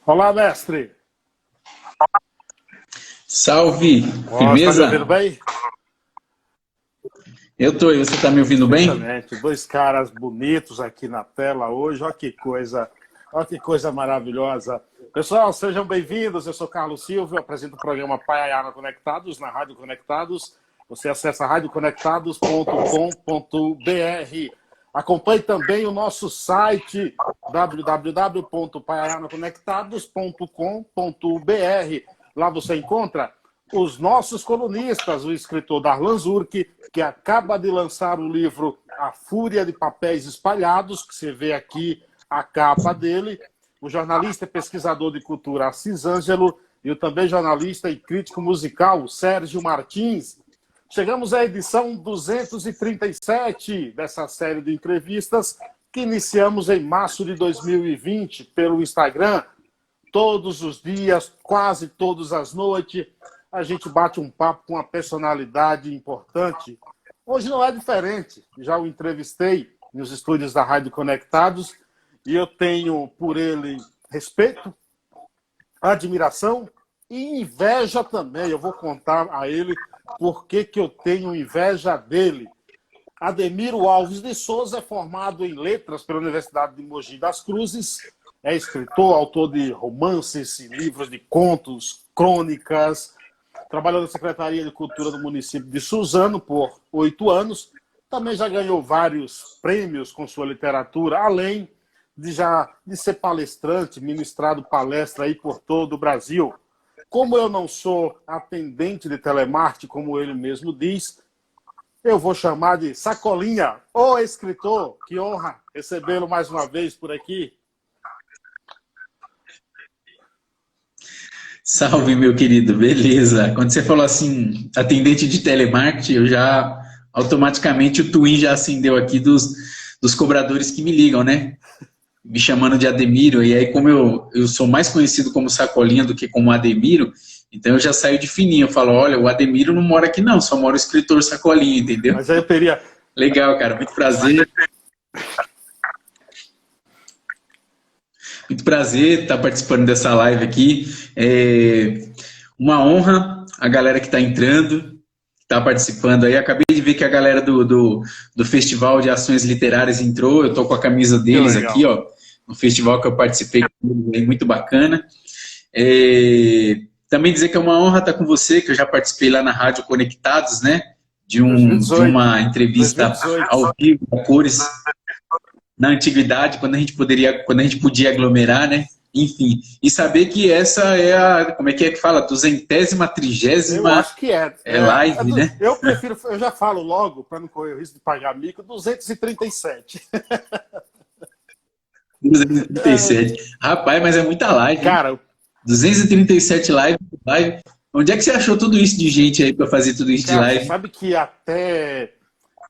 Olá, mestre. Salve, Ó, está me firmeza? ouvindo bem? Eu tô, e você tá me ouvindo bem? Perfeitamente. Dois caras bonitos aqui na tela hoje. Olha que coisa maravilhosa. Pessoal, sejam bem-vindos. Eu sou Carlos Silva, eu apresento o programa Paiaiana Conectados na Rádio Conectados. Você acessa radioconectados.com.br. Acompanhe também o nosso site www.paiaianaconectados.com.br. Lá você encontra os nossos colunistas, o escritor Darlan Zurk, que acaba de lançar o livro A Fúria de Papéis Espalhados, que você vê aqui a capa dele, o jornalista e pesquisador de cultura Assis Ângelo e o também jornalista e crítico musical Sérgio Martins. Chegamos à edição 237 dessa série de entrevistas que iniciamos em março de 2020 pelo Instagram. Todos os dias, quase todas as noites, a gente bate um papo com uma personalidade importante. Hoje não é diferente. Já o entrevistei nos estúdios da Rádio Conectados e eu tenho por ele respeito, admiração e inveja também. Eu vou contar a ele por que eu tenho inveja dele. Ademiro Alves de Souza é formado em letras pela Universidade de Mogi das Cruzes, é escritor, autor de romances, livros de contos, crônicas, trabalhou na Secretaria de Cultura do município de Suzano por 8 anos, também já ganhou vários prêmios com sua literatura, além de ser palestrante, ministrado palestra aí por todo o Brasil. Como eu não sou atendente de telemarketing, como ele mesmo diz, eu vou chamar de Sacolinha, o escritor. Que honra recebê-lo mais uma vez por aqui. Salve, meu querido, beleza. Quando você falou assim, atendente de telemarketing, eu já, automaticamente, o Twin já acendeu aqui dos cobradores que me ligam, né? Me chamando de Ademiro, e aí como eu sou mais conhecido como Sacolinha do que como Ademiro, então eu já saio de fininho, eu falo, olha, o Ademiro não mora aqui não, só mora o escritor Sacolinha, entendeu? Mas aí eu teria... Legal, cara, muito prazer. Muito prazer estar participando dessa live aqui. É uma honra a galera que está entrando, está participando aí. Acabei de ver que a galera do Festival de Ações Literárias entrou. Eu estou com a camisa deles aqui, ó, no festival que eu participei, muito bacana. Também dizer que é uma honra estar com você, que eu já participei lá na Rádio Conectados, né? De uma entrevista 2018. ao vivo, a cores, na antiguidade, quando a gente podia aglomerar, né? Enfim, e saber que essa é a, como é que fala? 200ª, Eu 30ª acho que é. live, né? Eu prefiro, eu já falo logo, para não correr o risco de pagar mico, 237. 237. Rapaz, mas é muita live, hein? Cara, 237 live. Onde é que você achou tudo isso de gente aí para fazer tudo isso de você live? sabe que até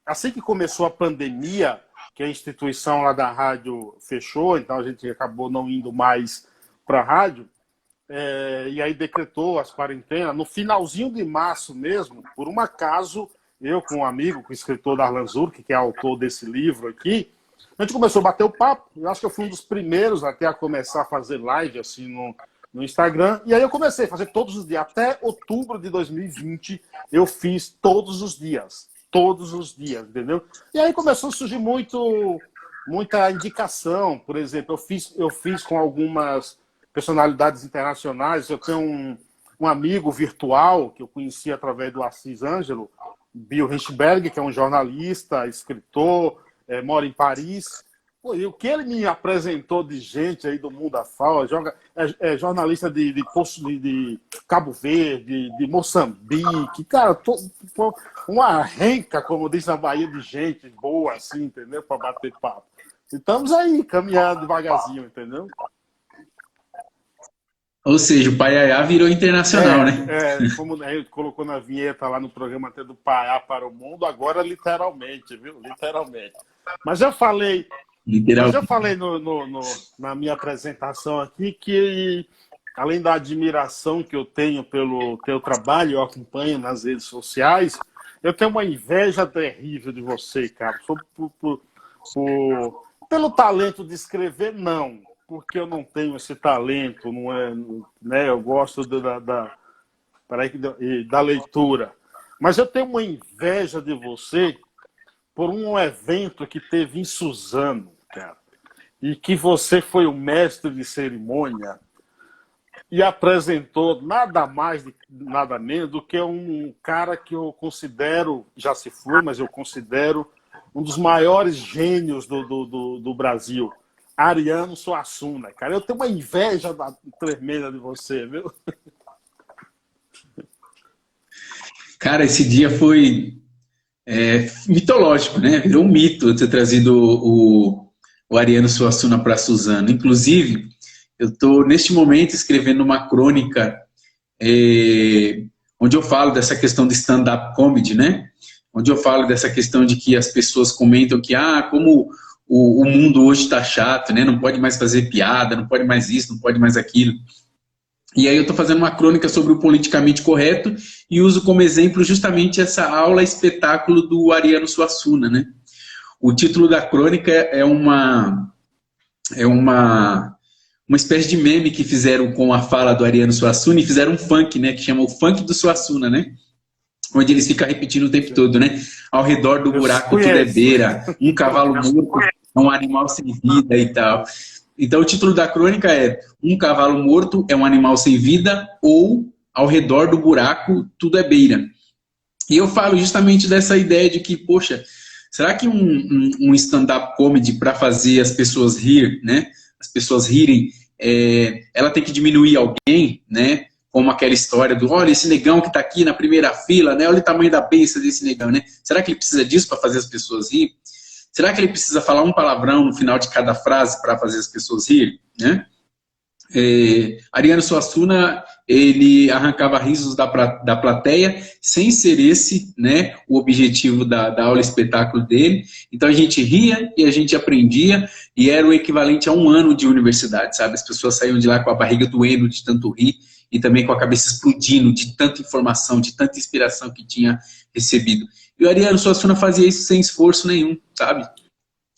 assim que começou a pandemia, que a instituição lá da rádio fechou, então a gente acabou não indo mais para a rádio, e aí decretou as quarentenas. No finalzinho de março mesmo, por um acaso, eu com um amigo, com o escritor Darlan Zurk, que é autor desse livro aqui, a gente começou a bater o papo. Eu acho que eu fui um dos primeiros até a começar a fazer live assim no Instagram. E aí eu comecei a fazer todos os dias. Até outubro de 2020, eu fiz todos os dias. Todos os dias, entendeu? E aí começou a surgir muita indicação. Por exemplo, eu fiz com algumas personalidades internacionais. Eu tenho um amigo virtual que eu conheci através do Assis Ângelo, Bill Richberg, que é um jornalista, escritor, mora em Paris. Pô, e o que ele me apresentou de gente aí do mundo afora, jornalista de Cabo Verde, de Moçambique, cara, uma renca, como diz na Bahia, de gente boa, assim, entendeu? Para bater papo. E estamos aí, caminhando devagarzinho, entendeu? Ou seja, o Paiaiá virou internacional, né? Como a gente colocou na vinheta lá no programa até do Paiá para o Mundo, agora literalmente, viu? Literalmente. Mas eu falei Literalmente. na minha apresentação aqui que, além da admiração que eu tenho pelo teu trabalho, eu acompanho nas redes sociais, eu tenho uma inveja terrível de você, cara. Pelo talento de escrever, não. porque eu não tenho esse talento, não é, né? Eu gosto da leitura. Mas eu tenho uma inveja de você por um evento que teve em Suzano, cara, e que você foi o mestre de cerimônia e apresentou nada mais, nada menos do que um cara que eu considero, já se foi, mas eu considero um dos maiores gênios do Brasil, Ariano Suassuna, cara. Eu tenho uma inveja tremenda de você, viu? Cara, esse dia foi mitológico, né? Virou um mito ter trazido o Ariano Suassuna para Suzano. Inclusive, eu estou, neste momento, escrevendo uma crônica onde eu falo dessa questão de stand-up comedy, né? Onde eu falo dessa questão de que as pessoas comentam que, como o mundo hoje está chato, né? Não pode mais fazer piada, não pode mais isso, não pode mais aquilo. E aí eu estou fazendo uma crônica sobre o politicamente correto e uso como exemplo justamente essa aula espetáculo do Ariano Suassuna, né? O título da crônica é uma espécie de meme que fizeram com a fala do Ariano Suassuna e fizeram um funk, né? Que chama o funk do Suassuna, né? Onde eles ficam repetindo o tempo todo, né? Ao redor do buraco tudo é beira, um cavalo morto é um animal sem vida e tal. Então o título da crônica é Um cavalo morto é um animal sem vida ou Ao redor do buraco tudo é beira. E eu falo justamente dessa ideia de que, poxa, será que um stand-up comedy para fazer as pessoas rir, né? As pessoas rirem, ela tem que diminuir alguém, né? Como aquela história do, olha, esse negão que está aqui na primeira fila, né? Olha o tamanho da besta desse negão, né? Será que ele precisa disso para fazer as pessoas rir? Será que ele precisa falar um palavrão no final de cada frase para fazer as pessoas rirem, né? Ariano Suassuna, ele arrancava risos da plateia, sem ser esse, né, o objetivo da aula espetáculo dele. Então a gente ria e a gente aprendia, e era o equivalente a um ano de universidade, sabe? As pessoas saíam de lá com a barriga doendo de tanto rir, e também com a cabeça explodindo de tanta informação, de tanta inspiração que tinha recebido. E o Ariano Suassuna fazia isso sem esforço nenhum, sabe?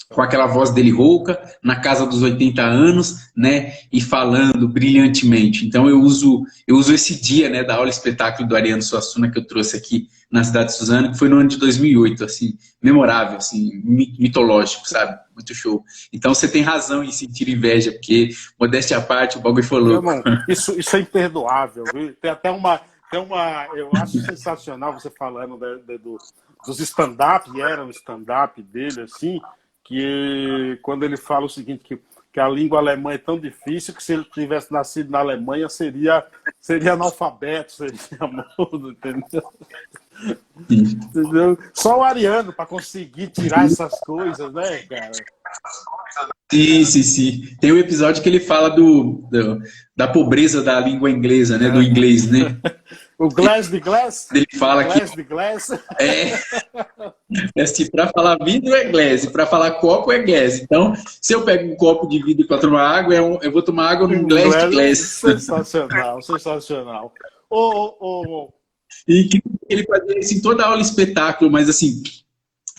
Com aquela voz dele rouca, na casa dos 80 anos, né, e falando brilhantemente. Então eu uso esse dia, né, da aula espetáculo do Ariano Suassuna que eu trouxe aqui na cidade de Suzano, que foi no ano de 2008, assim, memorável, assim, mitológico, sabe? Muito show. Então você tem razão em sentir inveja, porque, modéstia à parte, o bagulho foi louco. Isso é imperdoável, viu? Tem até eu acho sensacional você falando dos stand-up, e era um stand-up dele, assim, que quando ele fala o seguinte, que a língua alemã é tão difícil que se ele tivesse nascido na Alemanha seria analfabeto, seria mudo, entendeu? Entendeu? Só o Ariano para conseguir tirar essas coisas, né, cara? Sim. Tem um episódio que ele fala da pobreza da língua inglesa, né? Do inglês, né? O glass de glass? Ele fala glass que... de glass? Assim, para falar vidro é glass, para falar copo é glass. Então, se eu pego um copo de vidro para tomar água, eu vou tomar água num glass de glass. Sensacional, sensacional. E que ele fazia isso em toda a aula espetáculo, mas assim,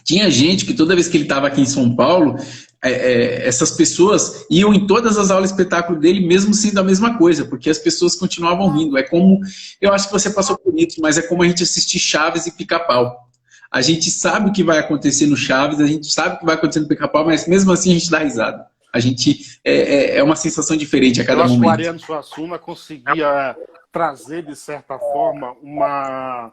tinha gente que toda vez que ele estava aqui em São Paulo, essas pessoas iam em todas as aulas espetáculo dele, mesmo sendo a mesma coisa, porque as pessoas continuavam rindo. É como, eu acho que você passou por isso, mas é como a gente assistir Chaves e Pica-Pau. A gente sabe o que vai acontecer no Chaves, a gente sabe o que vai acontecer no Pica-Pau, mas mesmo assim a gente dá risada. A gente, é uma sensação diferente a cada momento. Eu acho que o Ariano Suassuna conseguia trazer, de certa forma, uma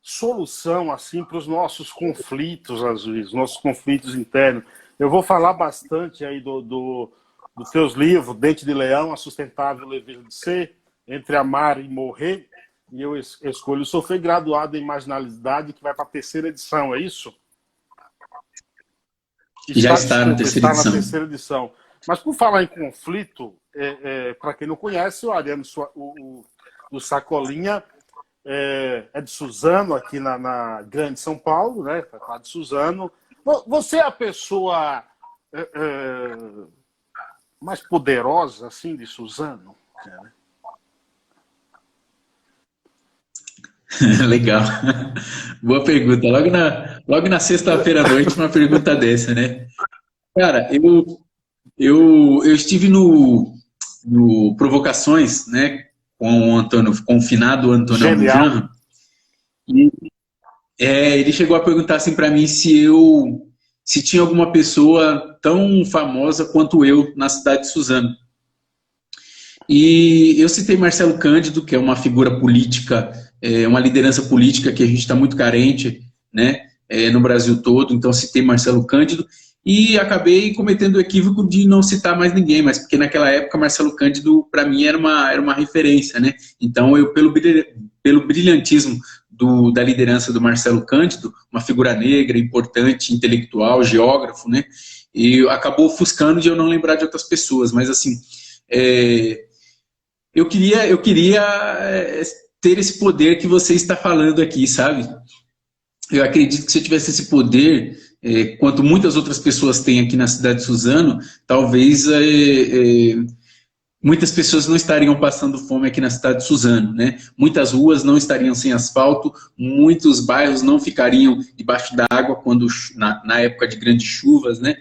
solução assim, para os nossos conflitos, às vezes, nossos conflitos internos. Eu vou falar bastante aí dos teus livros, Dente de Leão, A Sustentável Leveza de Ser, Entre Amar e Morrer, e eu escolho. Eu sou graduado em Marginalidade, que vai para a 3ª edição, é isso? Já está na 3ª edição. Na 3ª edição. Mas por falar em conflito, para quem não conhece, o Ariano do Sacolinha é de Suzano, aqui na Grande São Paulo, né? Lá de Suzano. Você é a pessoa mais poderosa, assim, de Suzano? Legal. Boa pergunta. Logo na sexta-feira à noite, uma pergunta dessa, né? Cara, Eu estive no Provocações, né, com o Antônio, com o finado Antônio Genial. Abujanra, e ele chegou a perguntar assim para mim se tinha alguma pessoa tão famosa quanto eu na cidade de Suzano. E eu citei Marcelo Cândido, que é uma figura política, uma liderança política que a gente está muito carente, né, no Brasil todo. Então citei Marcelo Cândido e acabei cometendo o equívoco de não citar mais ninguém, mas porque naquela época Marcelo Cândido para mim era uma referência, né? Então eu pelo brilhantismo da liderança do Marcelo Cândido, uma figura negra, importante, intelectual, geógrafo, né? E acabou ofuscando de eu não lembrar de outras pessoas, mas assim, eu queria ter esse poder que você está falando aqui, sabe? Eu acredito que se eu tivesse esse poder, quanto muitas outras pessoas têm aqui na cidade de Suzano, talvez muitas pessoas não estariam passando fome aqui na cidade de Suzano, né? Muitas ruas não estariam sem asfalto, muitos bairros não ficariam debaixo d'água quando na época de grandes chuvas, né?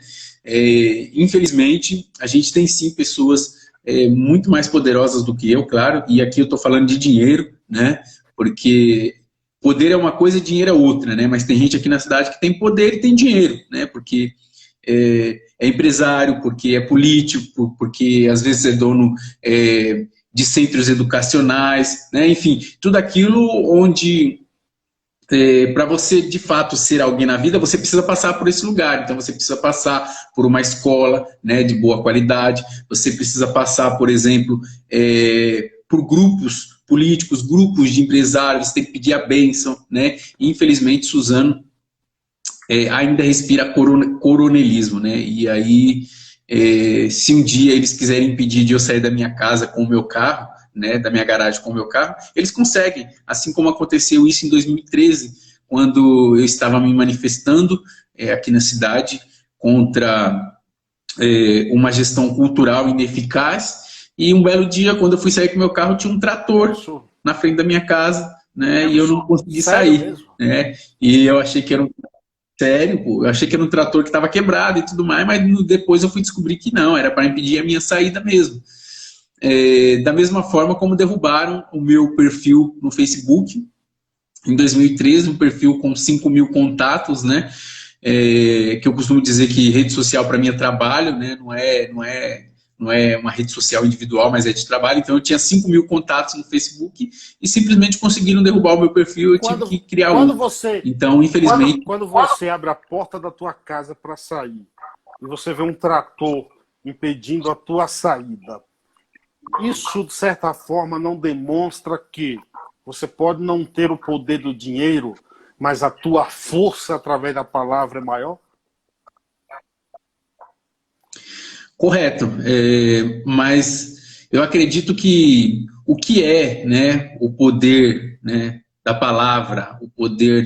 Infelizmente, a gente tem sim pessoas muito mais poderosas do que eu, claro, e aqui eu estou falando de dinheiro, né? Porque poder é uma coisa e dinheiro é outra, né? Mas tem gente aqui na cidade que tem poder e tem dinheiro, né? Porque é empresário, porque é político, porque às vezes é dono de centros educacionais, né? Enfim, tudo aquilo onde para você de fato ser alguém na vida, você precisa passar por esse lugar. Então você precisa passar por uma escola, né, de boa qualidade, você precisa passar, por exemplo, por grupos políticos, grupos de empresários, você tem que pedir a bênção, né? E, infelizmente, Suzano ainda respira coronelismo, né? E aí, se um dia eles quiserem impedir de eu sair da minha casa com o meu carro, né, da minha garagem com o meu carro, eles conseguem, assim como aconteceu isso em 2013, quando eu estava me manifestando aqui na cidade contra uma gestão cultural ineficaz, e um belo dia, quando eu fui sair com o meu carro, tinha um trator na frente da minha casa, né, e eu não consegui sair, né, e eu achei que era um sério, pô, eu achei que era um trator que estava quebrado e tudo mais, mas depois eu fui descobrir que não, era para impedir a minha saída mesmo. Da mesma forma como derrubaram o meu perfil no Facebook, em 2013, um perfil com 5.000 contatos, né? Que eu costumo dizer que rede social para mim é trabalho, né? Não é uma rede social individual, mas é de trabalho. Então eu tinha 5.000 contatos no Facebook e simplesmente conseguiram derrubar o meu perfil. Eu tive que criar um. Então, infelizmente. Quando você abre a porta da tua casa para sair e você vê um trator impedindo a tua saída, isso, de certa forma, não demonstra que você pode não ter o poder do dinheiro, mas a tua força através da palavra é maior? Correto, mas eu acredito que o que é, né, o poder, né, da palavra, o poder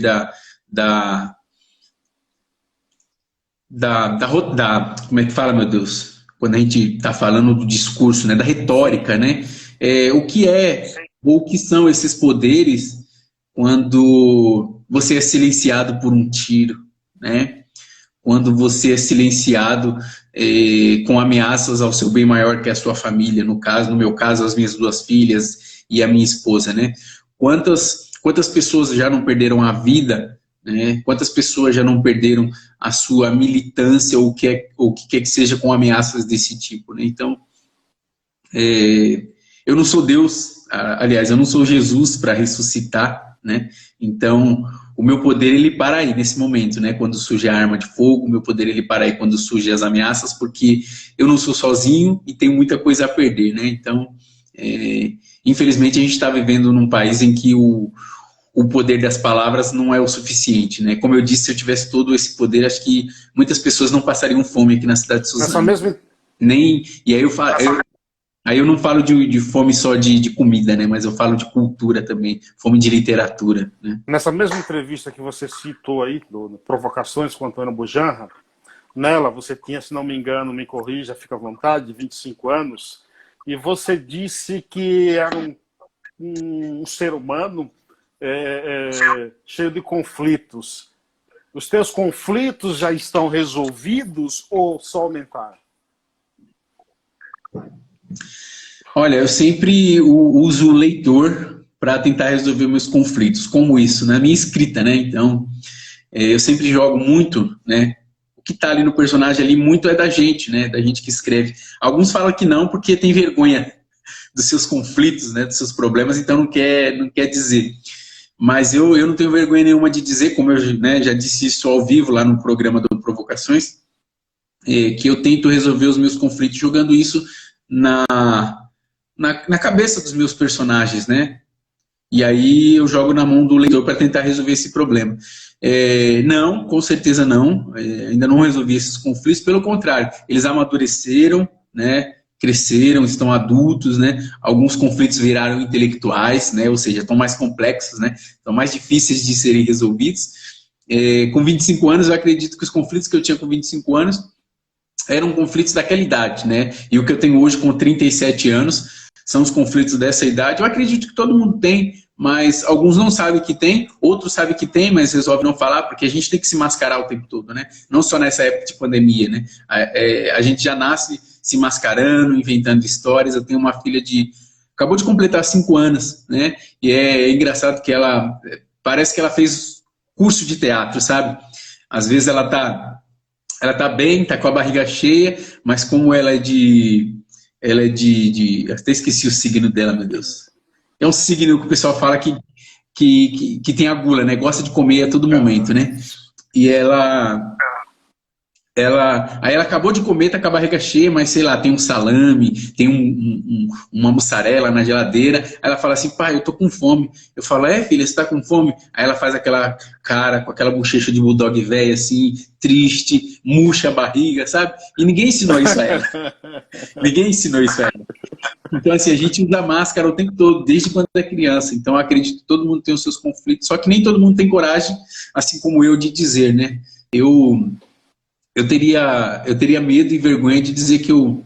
como é que fala, meu Deus? Quando a gente está falando do discurso, né, da retórica, né? O que é, ou o que são esses poderes quando você é silenciado por um tiro, né? Quando você é silenciado com ameaças ao seu bem maior, que é a sua família, no meu caso, as minhas 2 filhas e a minha esposa, né? Quantas pessoas já não perderam a vida, né? Quantas pessoas já não perderam a sua militância ou o que quer que seja com ameaças desse tipo, né? Então, eu não sou Deus, aliás, eu não sou Jesus para ressuscitar, né? Então, o meu poder, ele para aí nesse momento, né? Quando surge a arma de fogo, o meu poder, ele para aí quando surgem as ameaças, porque eu não sou sozinho e tenho muita coisa a perder, né? Então, infelizmente, a gente está vivendo num país em que o poder das palavras não é o suficiente, né? Como eu disse, se eu tivesse todo esse poder, acho que muitas pessoas não passariam fome aqui na cidade de Suzano. E aí eu não falo de fome só de comida, né? Mas eu falo de cultura também, fome de literatura, né? Nessa mesma entrevista que você citou aí, do Provocações com Antônio Abujanra, nela você tinha, se não me engano, me corrija, fica à vontade, 25 anos, e você disse que era um ser humano cheio de conflitos. Os teus conflitos já estão resolvidos ou só aumentaram? Olha, eu sempre uso o leitor para tentar resolver meus conflitos, como isso, na minha escrita, né? Então, eu sempre jogo muito, né? O que está ali no personagem ali, muito é da gente, né? Da gente que escreve. Alguns falam que não, porque tem vergonha dos seus conflitos, né? Dos seus problemas, então não quer dizer. Mas eu não tenho vergonha nenhuma de dizer, como eu, né, já disse isso ao vivo lá no programa do Provocações, que eu tento resolver os meus conflitos jogando isso na cabeça dos meus personagens, né? E aí eu jogo na mão do leitor para tentar resolver esse problema. Não, com certeza não. Ainda não resolvi esses conflitos. Pelo contrário, eles amadureceram, né? Cresceram, estão adultos, né? Alguns conflitos viraram intelectuais, né? Ou seja, estão mais complexos, né? Estão mais difíceis de serem resolvidos. Com 25 anos, eu acredito que os conflitos que eu tinha com 25 anos eram conflitos daquela idade, né? E o que eu tenho hoje com 37 anos são os conflitos dessa idade. Eu acredito que todo mundo tem, mas alguns não sabem que tem, outros sabem que tem, mas resolvem não falar, porque a gente tem que se mascarar o tempo todo, né? Não só nessa época de pandemia, né? A gente já nasce se mascarando, inventando histórias. Eu tenho uma filha acabou de completar 5 anos, né? E é engraçado que parece que ela fez curso de teatro, sabe? Às vezes ela tá bem, tá com a barriga cheia, mas como ela é de até esqueci o signo dela, meu Deus. É um signo que o pessoal fala que tem a gula, né? Gosta de comer a todo momento, né? E aí ela acabou de comer, tá com a barriga cheia, mas sei lá, tem um salame, tem uma mussarela na geladeira. Aí ela fala assim, pai, eu tô com fome. Eu falo, filha, você tá com fome? Aí ela faz aquela cara com aquela bochecha de bulldog velho, assim, triste, murcha a barriga, sabe? E ninguém ensinou isso a ela. Ninguém ensinou isso a ela. Então, assim, a gente usa máscara o tempo todo, desde quando é criança. Então, eu acredito que todo mundo tem os seus conflitos, só que nem todo mundo tem coragem, assim como eu, de dizer, né? Eu teria medo e vergonha de dizer que eu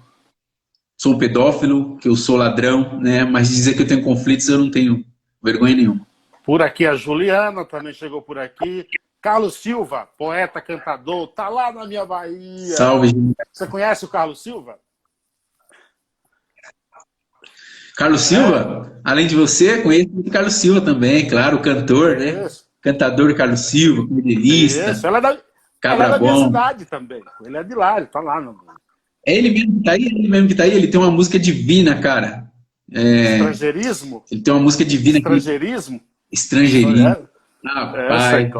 sou um pedófilo, que eu sou ladrão, né? Mas dizer que eu tenho conflitos, eu não tenho vergonha nenhuma. Por aqui a Juliana também chegou por aqui. Carlos Silva, poeta, cantador, tá lá na minha Bahia. Salve, gente. Você conhece o Carlos Silva? Carlos Silva? Além de você, conheço o Carlos Silva também, claro, o cantor, né? Isso. Cantador Carlos Silva, cordelista. Isso, ela é da minha cidade também. Ele é de lá, ele tá lá. É ele mesmo que tá aí, ele tem uma música divina, cara. Estrangeirismo? Ele tem uma música divina. Estrangeirismo? Estrangeirismo. Pai,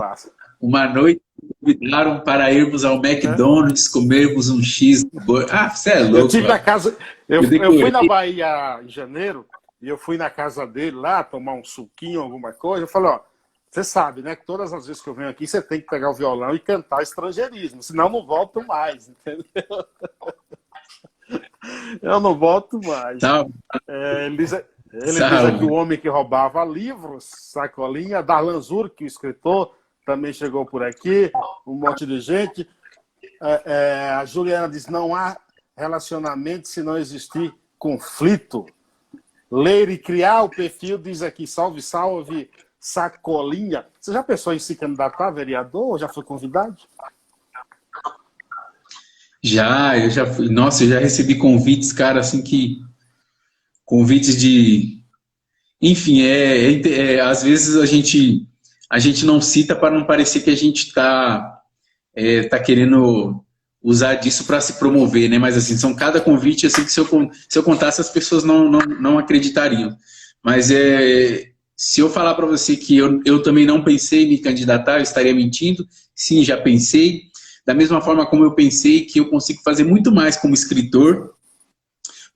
uma noite me convidaram para irmos ao McDonald's comermos um cheeseburger. Você é louco. Eu tive na casa. Eu fui na Bahia em janeiro e eu fui na casa dele lá tomar um suquinho, alguma coisa. Eu falei, ó, você sabe, né, que todas as vezes que eu venho aqui você tem que pegar o violão e cantar estrangeirismo, senão eu não volto mais, entendeu? Eu não volto mais. Ele diz que o homem que roubava livros, Sacolinha, Darlan Zurk, o escritor, também chegou por aqui, um monte de gente. A Juliana diz, não há relacionamento se não existir conflito. Ler e criar o perfil, diz aqui, salve, salve, Sacolinha. Você já pensou em se candidatar a vereador ou já foi convidado? Eu já fui. Nossa, eu já recebi convites, cara, assim que... Convites de... Enfim, às vezes a gente não cita para não parecer que a gente tá querendo usar disso para se promover, né? Mas assim, são cada convite assim que se eu contasse as pessoas não acreditariam. Mas se eu falar para você que eu também não pensei em me candidatar, eu estaria mentindo. Sim, já pensei. Da mesma forma como eu pensei que eu consigo fazer muito mais como escritor,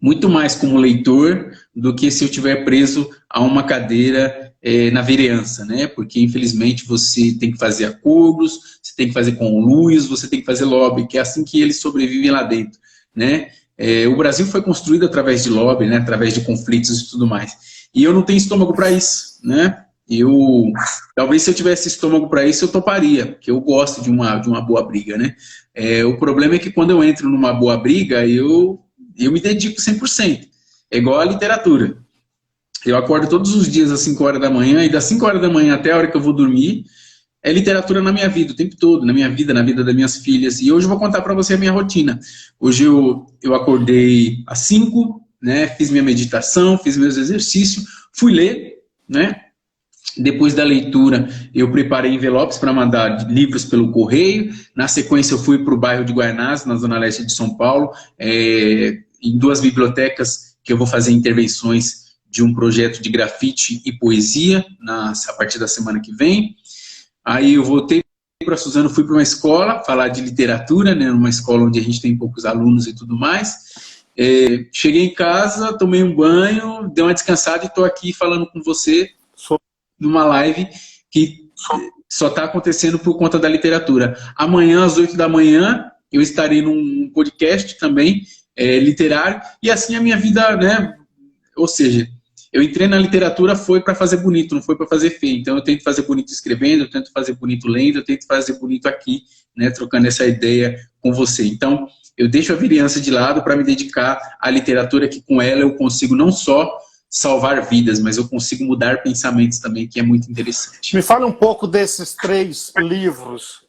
muito mais como leitor, do que se eu estiver preso a uma cadeira na vereança, né? Porque, infelizmente, você tem que fazer acordos, você tem que fazer conluios, você tem que fazer lobby, que é assim que eles sobrevivem lá dentro, né? O Brasil foi construído através de lobby, né? Através de conflitos e tudo mais. E eu não tenho estômago para isso, né? Talvez se eu tivesse estômago para isso, eu toparia, porque eu gosto de uma boa briga, né? O problema é que quando eu entro numa boa briga, eu me dedico 100%. É igual a literatura. Eu acordo todos os dias às 5 horas da manhã, e das 5 horas da manhã até a hora que eu vou dormir, é literatura na minha vida, o tempo todo, na minha vida, na vida das minhas filhas. E hoje eu vou contar para você a minha rotina. Hoje eu acordei às 5, né, fiz minha meditação, fiz meus exercícios, fui ler, né? Depois da leitura, eu preparei envelopes para mandar livros pelo correio. Na sequência, eu fui para o bairro de Guaianazes, na zona leste de São Paulo, em 2 bibliotecas que eu vou fazer intervenções de um projeto de grafite e poesia a partir da semana que vem. Aí eu voltei para Suzano, fui para uma escola, falar de literatura, né, numa escola onde a gente tem poucos alunos e tudo mais. Cheguei em casa, tomei um banho, dei uma descansada e estou aqui falando com você numa live que só está acontecendo por conta da literatura. Amanhã, às 8 da manhã, eu estarei num podcast também, literário, e assim a minha vida, né, ou seja, eu entrei na literatura foi para fazer bonito, não foi para fazer feio. Então eu tento fazer bonito escrevendo, eu tento fazer bonito lendo, eu tento fazer bonito aqui, né, trocando essa ideia com você. Então eu deixo a vereança de lado para me dedicar à literatura, que com ela eu consigo não só salvar vidas, mas eu consigo mudar pensamentos também, que é muito interessante. Me fale um pouco desses 3 livros,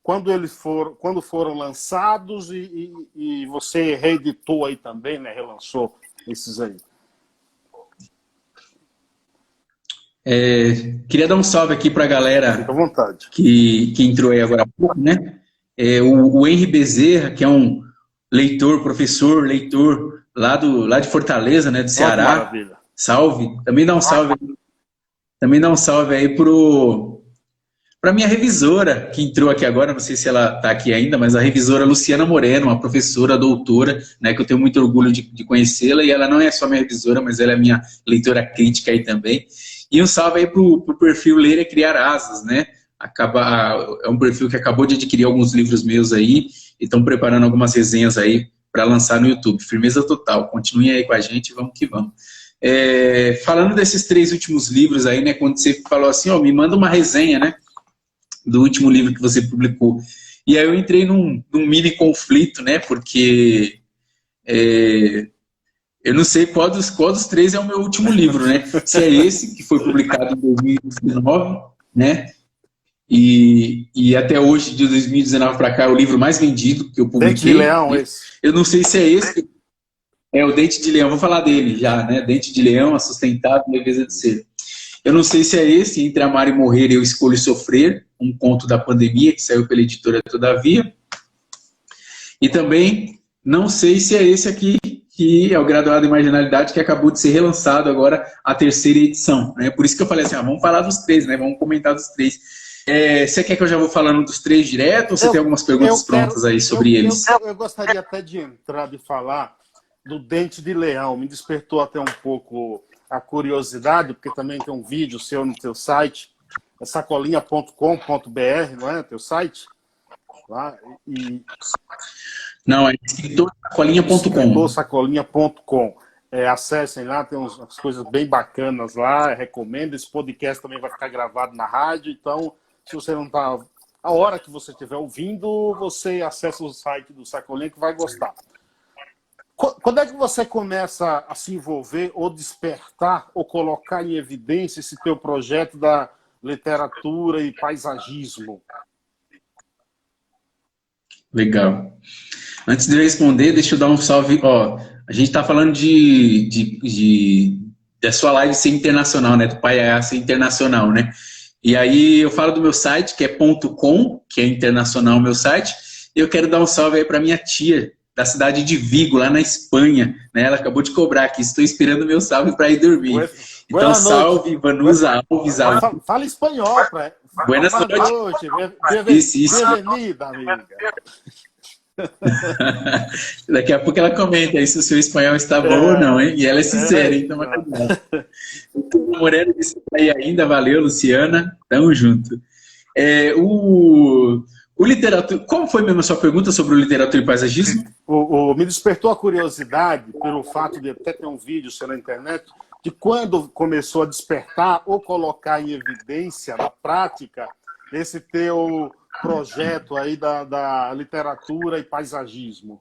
quando foram lançados e você reeditou aí também, né, relançou esses aí. Queria dar um salve aqui para a galera. Fica à vontade. Que entrou aí agora há pouco, né? O Henry Bezerra, que é um professor leitor lá de Fortaleza, né, do Ceará. Maravilha. Salve. Também dá um salve aí para minha revisora, que entrou aqui agora, não sei se ela está aqui ainda, mas a revisora Luciana Moreno, uma professora, doutora, né, que eu tenho muito orgulho de conhecê-la, e ela não é só minha revisora, mas ela é minha leitora crítica aí também. E um salve aí pro perfil Ler é Criar Asas, né? É um perfil que acabou de adquirir alguns livros meus aí, e estão preparando algumas resenhas aí para lançar no YouTube. Firmeza total. Continuem aí com a gente, vamos que vamos. Falando desses 3 últimos livros aí, né? Quando você falou assim, me manda uma resenha, né? Do último livro que você publicou. E aí eu entrei num mini conflito, né? Porque eu não sei qual dos 3 é o meu último livro, né? Se é esse, que foi publicado em 2019, né? E até hoje, de 2019 para cá, é o livro mais vendido que eu publiquei. Dente de Leão, esse. Eu não sei se é esse. O Dente de Leão, vou falar dele já, né? Dente de Leão, A Sustentável Leveza de Ser. Eu não sei se é esse, Entre Amar e Morrer, Eu Escolho Sofrer, um conto da pandemia, que saiu pela editora Todavia. E também não sei se é esse aqui, que é o Graduado em Marginalidade, que acabou de ser relançado agora, a 3ª edição. Né? Por isso que eu falei assim, vamos falar dos 3, né? Vamos comentar dos 3. Você quer que eu já vou falando dos 3 direto, ou você tem algumas perguntas prontas aí sobre eles? Eu gostaria até de entrar e falar do Dente de Leão. Me despertou até um pouco a curiosidade, porque também tem um vídeo seu no teu site, é sacolinha.com.br, não é? Teu site? Lá, Não, é escritorsacolinha.com. Escritorsacolinha.com. Acessem lá, tem umas coisas bem bacanas lá, recomendo. Esse podcast também vai ficar gravado na rádio, então, se você não está... A hora que você estiver ouvindo, você acessa o site do Sacolinha que vai gostar. Quando é que você começa a se envolver, ou despertar, ou colocar em evidência esse teu projeto da literatura e paisagismo? Legal. Antes de eu responder, deixa eu dar um salve. A gente está falando da sua live ser internacional, né? Do Paiaiá ser internacional, né? E aí eu falo do meu site, que é .com, que é internacional o meu site. E eu quero dar um salve aí para minha tia, da cidade de Vigo, lá na Espanha. Né? Ela acabou de cobrar aqui. Estou esperando o meu salve para ir dormir. Então, salve, Vanusa Alves. Fala espanhol, Buenas noites. Bem-vinda, amiga. Daqui a pouco ela comenta aí se o seu espanhol está bom ou não, hein? E ela é sincera, então vai cuidar. O Moreno disse aí ainda, valeu, Luciana. Tamo junto. O literatura... Como foi mesmo a sua pergunta sobre o literatura e paisagismo? Me despertou a curiosidade pelo fato de até ter um vídeo seu na internet de quando começou a despertar ou colocar em evidência, na prática, esse teu projeto aí da literatura e paisagismo.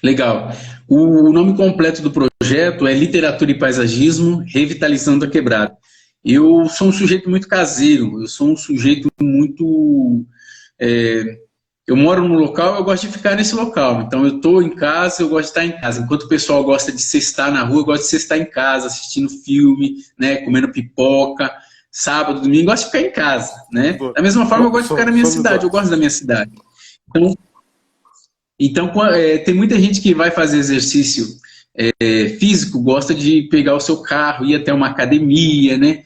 Legal. O nome completo do projeto é Literatura e Paisagismo, Revitalizando a Quebrada. Eu sou um sujeito muito caseiro, eu sou um sujeito muito... eu moro num local, eu gosto de ficar nesse local. Então, eu estou em casa, eu gosto de estar em casa. Enquanto o pessoal gosta de sextar na rua, eu gosto de sextar em casa, assistindo filme, né, comendo pipoca. Sábado, domingo, eu gosto de ficar em casa, né? Da mesma forma, eu gosto de ficar na minha cidade, eu gosto da minha cidade. Então tem muita gente que vai fazer exercício físico, gosta de pegar o seu carro, ir até uma academia, né?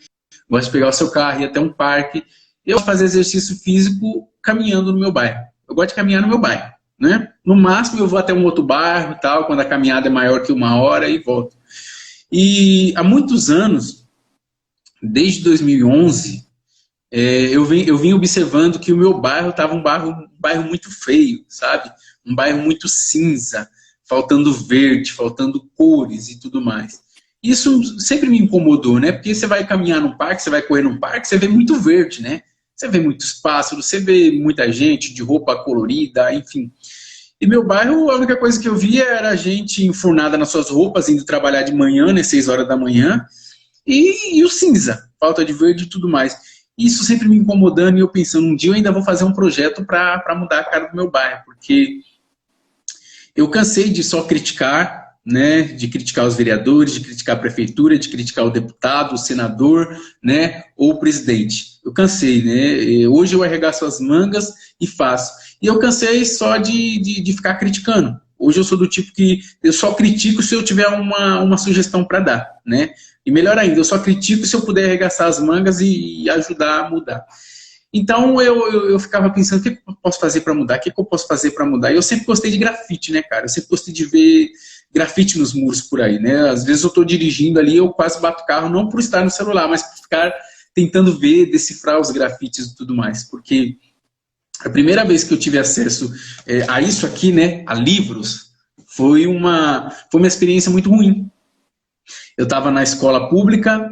Gosta de pegar o seu carro, ir até um parque. Eu gosto de fazer exercício físico caminhando no meu bairro. Eu gosto de caminhar no meu bairro, né? No máximo, eu vou até um outro bairro, tal, quando a caminhada é maior que 1 hora, e volto. E há muitos anos, desde 2011, eu vim observando que o meu bairro estava um bairro muito feio, sabe? Um bairro muito cinza, faltando verde, faltando cores e tudo mais. Isso sempre me incomodou, né? Porque você vai caminhar num parque, você vai correr num parque, você vê muito verde, né? Você vê muitos pássaros, você vê muita gente de roupa colorida, enfim. E meu bairro, a única coisa que eu via era gente enfurnada nas suas roupas, indo trabalhar de manhã, né, 6 horas da manhã, e o cinza, falta de verde e tudo mais. Isso sempre me incomodando e eu pensando, um dia eu ainda vou fazer um projeto para mudar a cara do meu bairro, porque eu cansei de só criticar, né, de criticar os vereadores, de criticar a prefeitura, de criticar o deputado, o senador, né, ou o presidente. Eu cansei, né, hoje eu arregaço as mangas e faço. E eu cansei só de ficar criticando. Hoje eu sou do tipo que eu só critico se eu tiver uma sugestão para dar, né? E melhor ainda, eu só critico se eu puder arregaçar as mangas e ajudar a mudar. Então eu ficava pensando, o que eu posso fazer para mudar? O que eu posso fazer para mudar? E eu sempre gostei de grafite, né, cara? Eu sempre gostei de ver grafite nos muros por aí, né? Às vezes eu estou dirigindo ali, eu quase bato o carro, não por estar no celular, mas por ficar tentando ver, decifrar os grafites e tudo mais. Porque a primeira vez que eu tive acesso a isso aqui, né, a livros, foi uma experiência muito ruim. Eu estava na escola pública,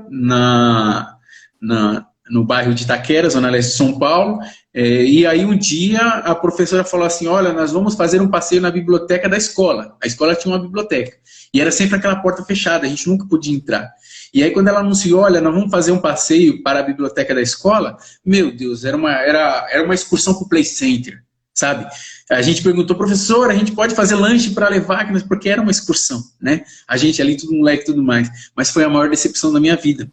no bairro de Itaquera, zona leste de São Paulo, e aí um dia a professora falou assim, olha, nós vamos fazer um passeio na biblioteca da escola. A escola tinha uma biblioteca, e era sempre aquela porta fechada, a gente nunca podia entrar. E aí quando ela anunciou, olha, nós vamos fazer um passeio para a biblioteca da escola, meu Deus, era uma excursão para o Play Center, sabe? A gente perguntou, professor, a gente pode fazer lanche para levar, porque era uma excursão, né? A gente ali, tudo moleque e tudo mais. Mas foi a maior decepção da minha vida.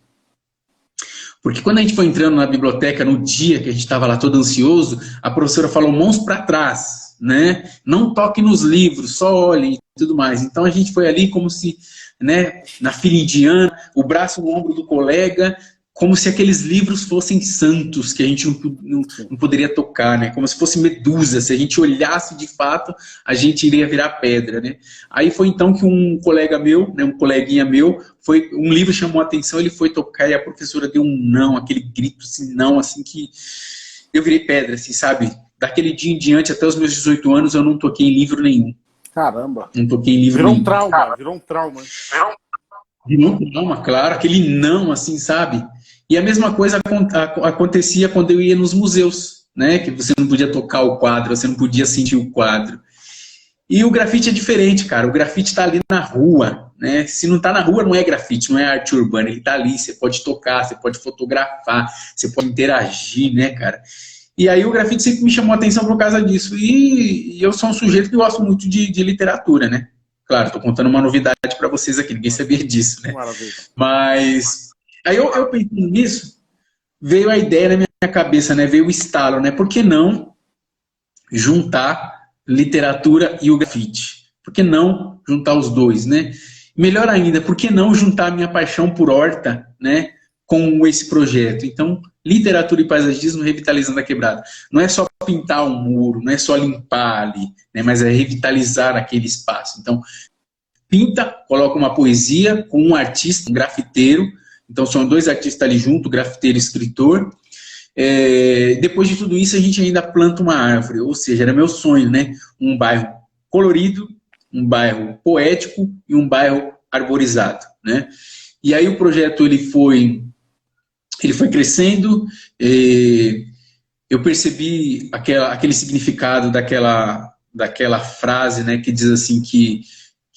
Porque quando a gente foi entrando na biblioteca, no dia que a gente estava lá todo ansioso, a professora falou, mãos para trás, né? Não toque nos livros, só olhem e tudo mais. Então a gente foi ali como se, né, na fila indiana, o braço no ombro do colega, como se aqueles livros fossem santos, que a gente não poderia tocar, né? Como se fosse medusa, se a gente olhasse de fato, a gente iria virar pedra, né? Aí foi então que um colega meu, né, um coleguinha meu, um livro chamou a atenção, ele foi tocar e a professora deu um não, aquele grito assim, não, assim que eu virei pedra, assim, sabe? Daquele dia em diante, até os meus 18 anos, eu não toquei em livro nenhum. Caramba. Não toquei em livro nenhum. Virou um trauma. Virou um trauma, claro, aquele não, assim, sabe? E a mesma coisa acontecia quando eu ia nos museus, né? Que você não podia tocar o quadro, você não podia sentir o quadro. E o grafite é diferente, cara. O grafite está ali na rua, né? Se não está na rua, não é grafite, não é arte urbana. Ele está ali, você pode tocar, você pode fotografar, você pode interagir, né, cara? E aí o grafite sempre me chamou a atenção por causa disso. E eu sou um sujeito que gosto muito de literatura, né? Claro, estou contando uma novidade para vocês aqui, ninguém sabia disso, né? Maravilha. Mas aí eu pensando nisso, veio a ideia na minha cabeça, né? Veio o estalo, né? Por que não juntar literatura e o grafite? Por que não juntar os dois, né? Melhor ainda, por que não juntar a minha paixão por horta, né, com esse projeto? Então, literatura e paisagismo revitalizando a quebrada. Não é só pintar um muro, não é só limpar ali, né, mas é revitalizar aquele espaço. Então, pinta, coloca uma poesia com um artista, um grafiteiro. Então, são 2 artistas ali junto, grafiteiro e escritor. Depois de tudo isso, a gente ainda planta uma árvore. Ou seja, era meu sonho, né? Um bairro colorido, um bairro poético e um bairro arborizado, né? E aí o projeto ele foi crescendo. Eu percebi aquele significado daquela frase, né? Que diz assim que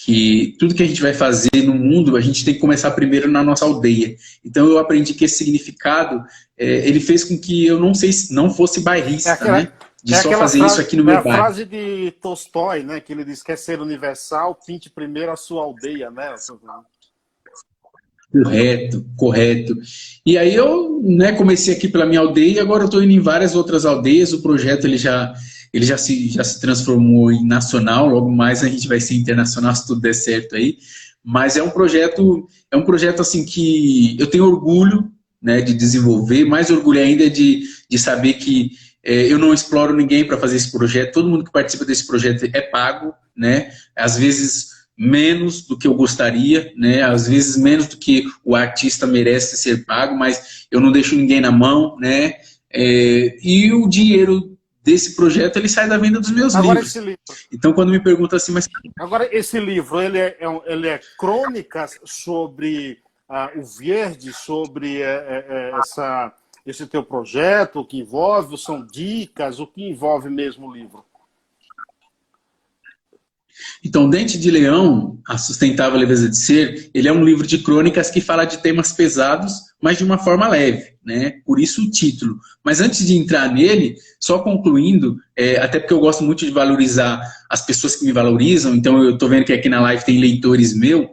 que tudo que a gente vai fazer no mundo, a gente tem que começar primeiro na nossa aldeia. Então eu aprendi que esse significado, ele fez com que eu não fosse bairrista, né? De só fazer isso aqui no meu bairro. É a frase de Tolstói, né? Que ele diz que quer ser universal, pinte primeiro a sua aldeia, né? Correto, correto. E aí eu, né, comecei aqui pela minha aldeia e agora eu estou indo em várias outras aldeias. O projeto ele já se transformou em nacional, logo mais a gente vai ser internacional se tudo der certo aí. Mas é um projeto assim que eu tenho orgulho, né, de desenvolver, mais orgulho ainda de saber que eu não exploro ninguém para fazer esse projeto. Todo mundo que participa desse projeto é pago, né? Às vezes menos do que eu gostaria, né? Às vezes menos do que o artista merece ser pago, mas eu não deixo ninguém na mão, né? E o dinheiro desse projeto, ele sai da venda dos meus livros. Esse livro. Então, quando me perguntam assim, mas... Agora, esse livro, ele é crônicas sobre o Verde, sobre esse teu projeto, o que envolve, são dicas, o que envolve mesmo o livro? Então, Dente de Leão, A Sustentável Leveza de Ser, ele é um livro de crônicas que fala de temas pesados, mas de uma forma leve, né? Por isso o título. Mas antes de entrar nele, só concluindo, até porque eu gosto muito de valorizar as pessoas que me valorizam, então eu estou vendo que aqui na live tem leitores meus,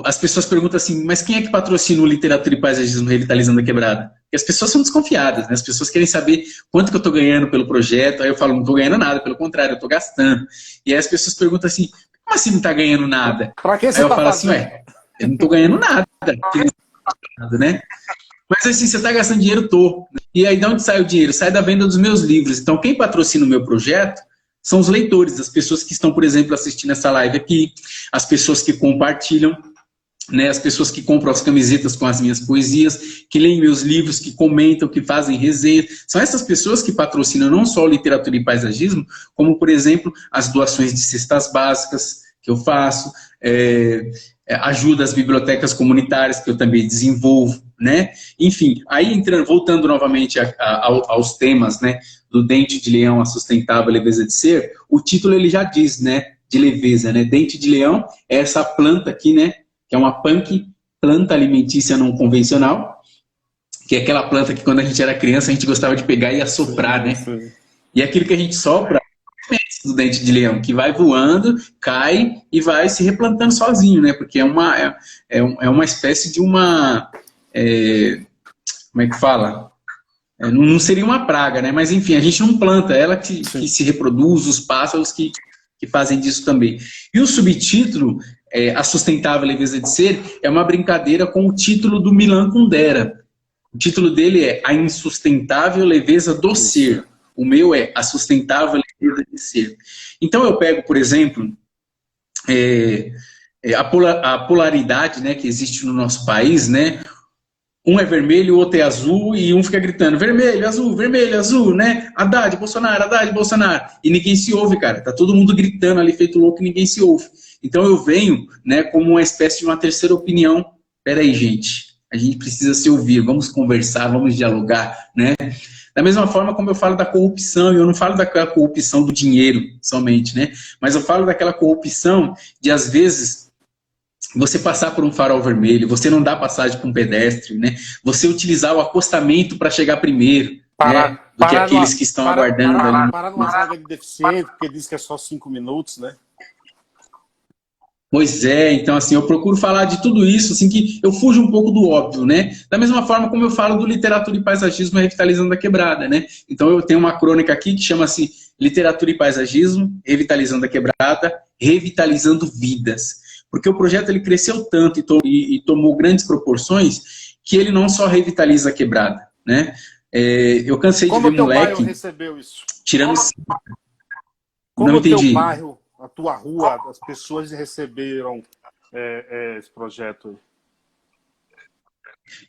as pessoas perguntam assim, mas quem é que patrocina o Literatura e Paisagismo Revitalizando a Quebrada? Porque as pessoas são desconfiadas, né? As pessoas querem saber quanto que eu estou ganhando pelo projeto, aí eu falo, não estou ganhando nada, pelo contrário, eu estou gastando. E aí as pessoas perguntam assim, como assim não está ganhando nada? Para que você aí eu falo assim, eu não estou ganhando nada, né? Mas assim, você está gastando dinheiro, tô. E aí de onde sai o dinheiro? Sai da venda dos meus livros. Então quem patrocina o meu projeto são os leitores, as pessoas que estão, por exemplo, assistindo essa live aqui, as pessoas que compartilham, né, as pessoas que compram as camisetas com as minhas poesias, que leem meus livros, que comentam, que fazem resenha. São essas pessoas que patrocinam não só Literatura e Paisagismo, como, por exemplo, as doações de cestas básicas que eu faço, ajuda às bibliotecas comunitárias que eu também desenvolvo, né? Enfim, aí voltando novamente aos temas, né, do Dente de Leão, A Sustentável Leveza de Ser, o título ele já diz, né, de leveza, né? Dente de Leão é essa planta aqui, né, que é uma planta alimentícia não convencional, que é aquela planta que quando a gente era criança a gente gostava de pegar e assoprar, né? Sim. E aquilo que a gente sopra do dente de leão, que vai voando, cai e vai se replantando sozinho, né? Porque é uma espécie de uma... como é que fala? Não seria uma praga, né? Mas enfim, a gente não planta, ela que se reproduz, os pássaros que fazem disso também. E o subtítulo, A Sustentável Leveza de Ser, é uma brincadeira com o título do Milan Kundera. O título dele é A Insustentável Leveza do Ser. O meu é A Sustentável Leveza de Ser. Então eu pego, por exemplo, a polaridade, né, que existe no nosso país, né? Um é vermelho, o outro é azul, e um fica gritando, vermelho, azul, né? Haddad, Bolsonaro. E ninguém se ouve, cara. Tá todo mundo gritando ali, feito louco, e ninguém se ouve. Então eu venho, né, como uma espécie de uma terceira opinião. Peraí, gente, a gente precisa se ouvir, vamos conversar, vamos dialogar, né? Da mesma forma como eu falo da corrupção, e eu não falo daquela corrupção do dinheiro somente, né? Mas eu falo daquela corrupção de, às vezes, você passar por um farol vermelho, você não dar passagem para um pedestre, né? Você utilizar o acostamento para chegar primeiro, né? Do que aqueles que estão aguardando. Parar numa vaga de deficiente, porque diz que é só 5 minutos, né? Pois é, então assim, eu procuro falar de tudo isso, assim, que eu fujo um pouco do óbvio, né? Da mesma forma como eu falo do Literatura e Paisagismo Revitalizando a Quebrada, né? Então eu tenho uma crônica aqui que chama-se Literatura e Paisagismo Revitalizando a Quebrada, Revitalizando Vidas. Porque o projeto ele cresceu tanto e tomou grandes proporções que ele não só revitaliza a quebrada, né? Eu cansei de ver moleque... Como o teu bairro recebeu isso? Tirando... Como o teu bairro, a tua rua, as pessoas receberam esse projeto?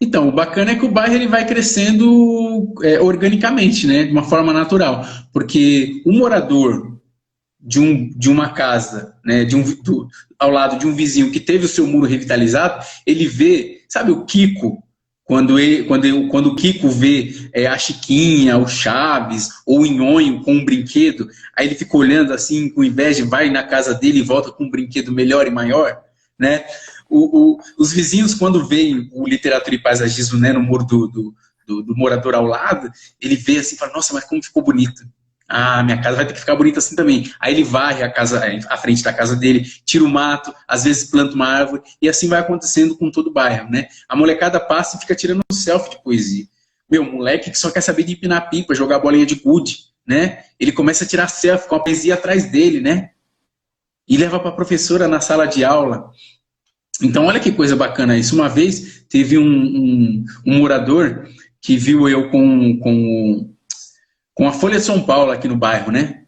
Então, o bacana é que o bairro ele vai crescendo organicamente, né? De uma forma natural. Porque o morador de uma casa, né, ao lado de um vizinho que teve o seu muro revitalizado, ele vê, sabe o Kiko, Quando o Kiko vê a Chiquinha, o Chaves, ou o Nhonho com um brinquedo, aí ele fica olhando assim, com inveja, vai na casa dele e volta com um brinquedo melhor e maior, né? Os vizinhos, quando veem o Literatura e Paisagismo, né, no muro do morador ao lado, ele vê assim e fala, nossa, mas como ficou bonito. Ah, minha casa vai ter que ficar bonita assim também. Aí ele varre a frente da casa dele, tira o mato, às vezes planta uma árvore, e assim vai acontecendo com todo o bairro, né? A molecada passa e fica tirando um selfie de poesia. Meu, moleque que só quer saber de empinar pipa, jogar bolinha de gude, né? Ele começa a tirar selfie com a poesia atrás dele, né? E leva para a professora na sala de aula. Então, olha que coisa bacana isso. Uma vez, teve um morador que viu eu com a Folha de São Paulo aqui no bairro, né?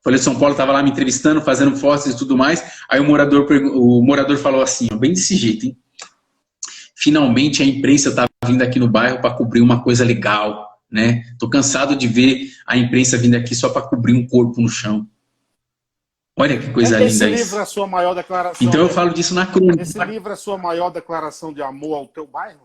A Folha de São Paulo estava lá me entrevistando, fazendo fotos e tudo mais. Aí o morador falou assim, ó, bem desse jeito, hein? Finalmente a imprensa está vindo aqui no bairro para cobrir uma coisa legal, né? Tô cansado de ver a imprensa vindo aqui só para cobrir um corpo no chão. Olha que coisa linda isso. Esse livro é a sua maior declaração? Então eu falo disso na crônica. Esse livro é a sua maior declaração de amor ao teu bairro?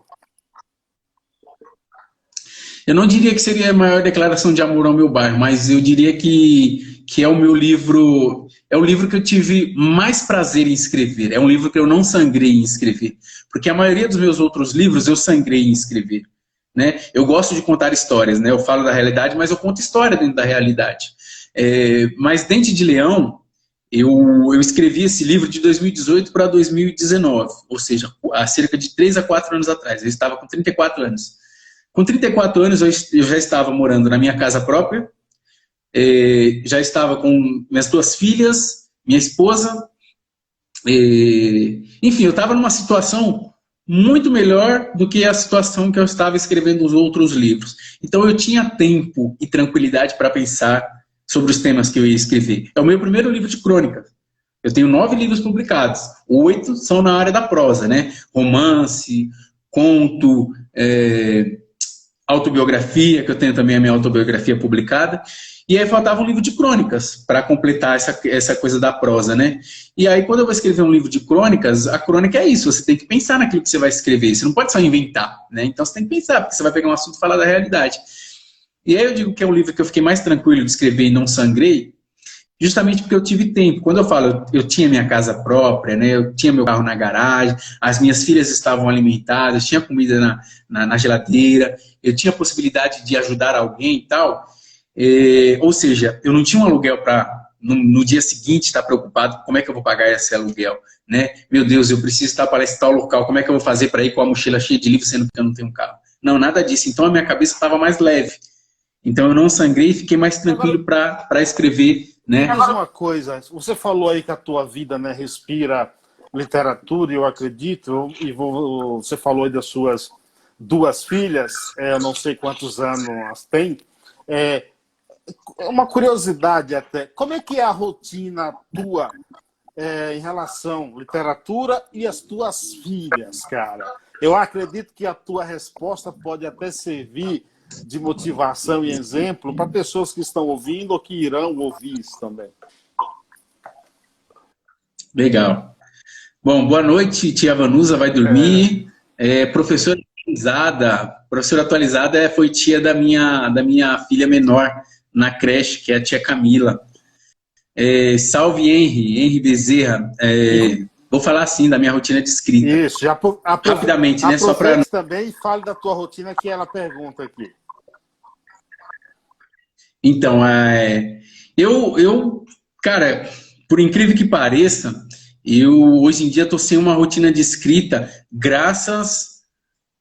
Eu não diria que seria a maior declaração de amor ao meu bairro, mas eu diria que é o meu livro, é o livro que eu tive mais prazer em escrever, é um livro que eu não sangrei em escrever, porque a maioria dos meus outros livros eu sangrei em escrever, né? Eu gosto de contar histórias, né? Eu falo da realidade, mas eu conto história dentro da realidade. Mas Dente de Leão, eu escrevi esse livro de 2018 para 2019, ou seja, há cerca de 3 a 4 anos atrás, eu estava com 34 anos. Com 34 anos, eu já estava morando na minha casa própria, já estava com minhas 2 filhas, minha esposa, enfim, eu estava numa situação muito melhor do que a situação que eu estava escrevendo os outros livros. Então, eu tinha tempo e tranquilidade para pensar sobre os temas que eu ia escrever. É o meu primeiro livro de crônicas. Eu tenho 9 livros publicados, 8 são na área da prosa, né? Romance, conto, autobiografia, que eu tenho também a minha autobiografia publicada, e aí faltava um livro de crônicas para completar essa coisa da prosa, né? E aí quando eu vou escrever um livro de crônicas, a crônica é isso, você tem que pensar naquilo que você vai escrever, você não pode só inventar, né? Então você tem que pensar, porque você vai pegar um assunto e falar da realidade. E aí eu digo que é um livro que eu fiquei mais tranquilo de escrever e não sangrei, justamente porque eu tive tempo. Quando eu falo, eu tinha minha casa própria, né? Eu tinha meu carro na garagem, as minhas filhas estavam alimentadas, tinha comida na geladeira, eu tinha a possibilidade de ajudar alguém e tal. Ou seja, eu não tinha um aluguel para, no dia seguinte, estar preocupado como é que eu vou pagar esse aluguel, né? Meu Deus, eu preciso estar para esse tal local, como é que eu vou fazer para ir com a mochila cheia de livros, sendo que eu não tenho um carro? Não, nada disso. Então a minha cabeça estava mais leve. Então eu não sangrei e fiquei mais tranquilo para escrever, né? Mas uma coisa, você falou aí que a tua vida, né, respira literatura, eu acredito, e você falou aí das suas 2 filhas, eu não sei quantos anos elas têm. Uma curiosidade até, como é que é a rotina tua em relação à literatura e as tuas filhas, cara? Eu acredito que a tua resposta pode até servir de motivação e exemplo para pessoas que estão ouvindo ou que irão ouvir isso também. Legal. Bom, boa noite, tia Vanusa vai dormir. Professora atualizada foi tia da minha filha menor na creche, que é a tia Camila. Salve Henry Bezerra. Vou falar assim da minha rotina de escrita. Isso, já rapidamente, né? Só para também e fale da tua rotina que ela pergunta aqui. Então, cara, por incrível que pareça, eu hoje em dia estou sem uma rotina de escrita graças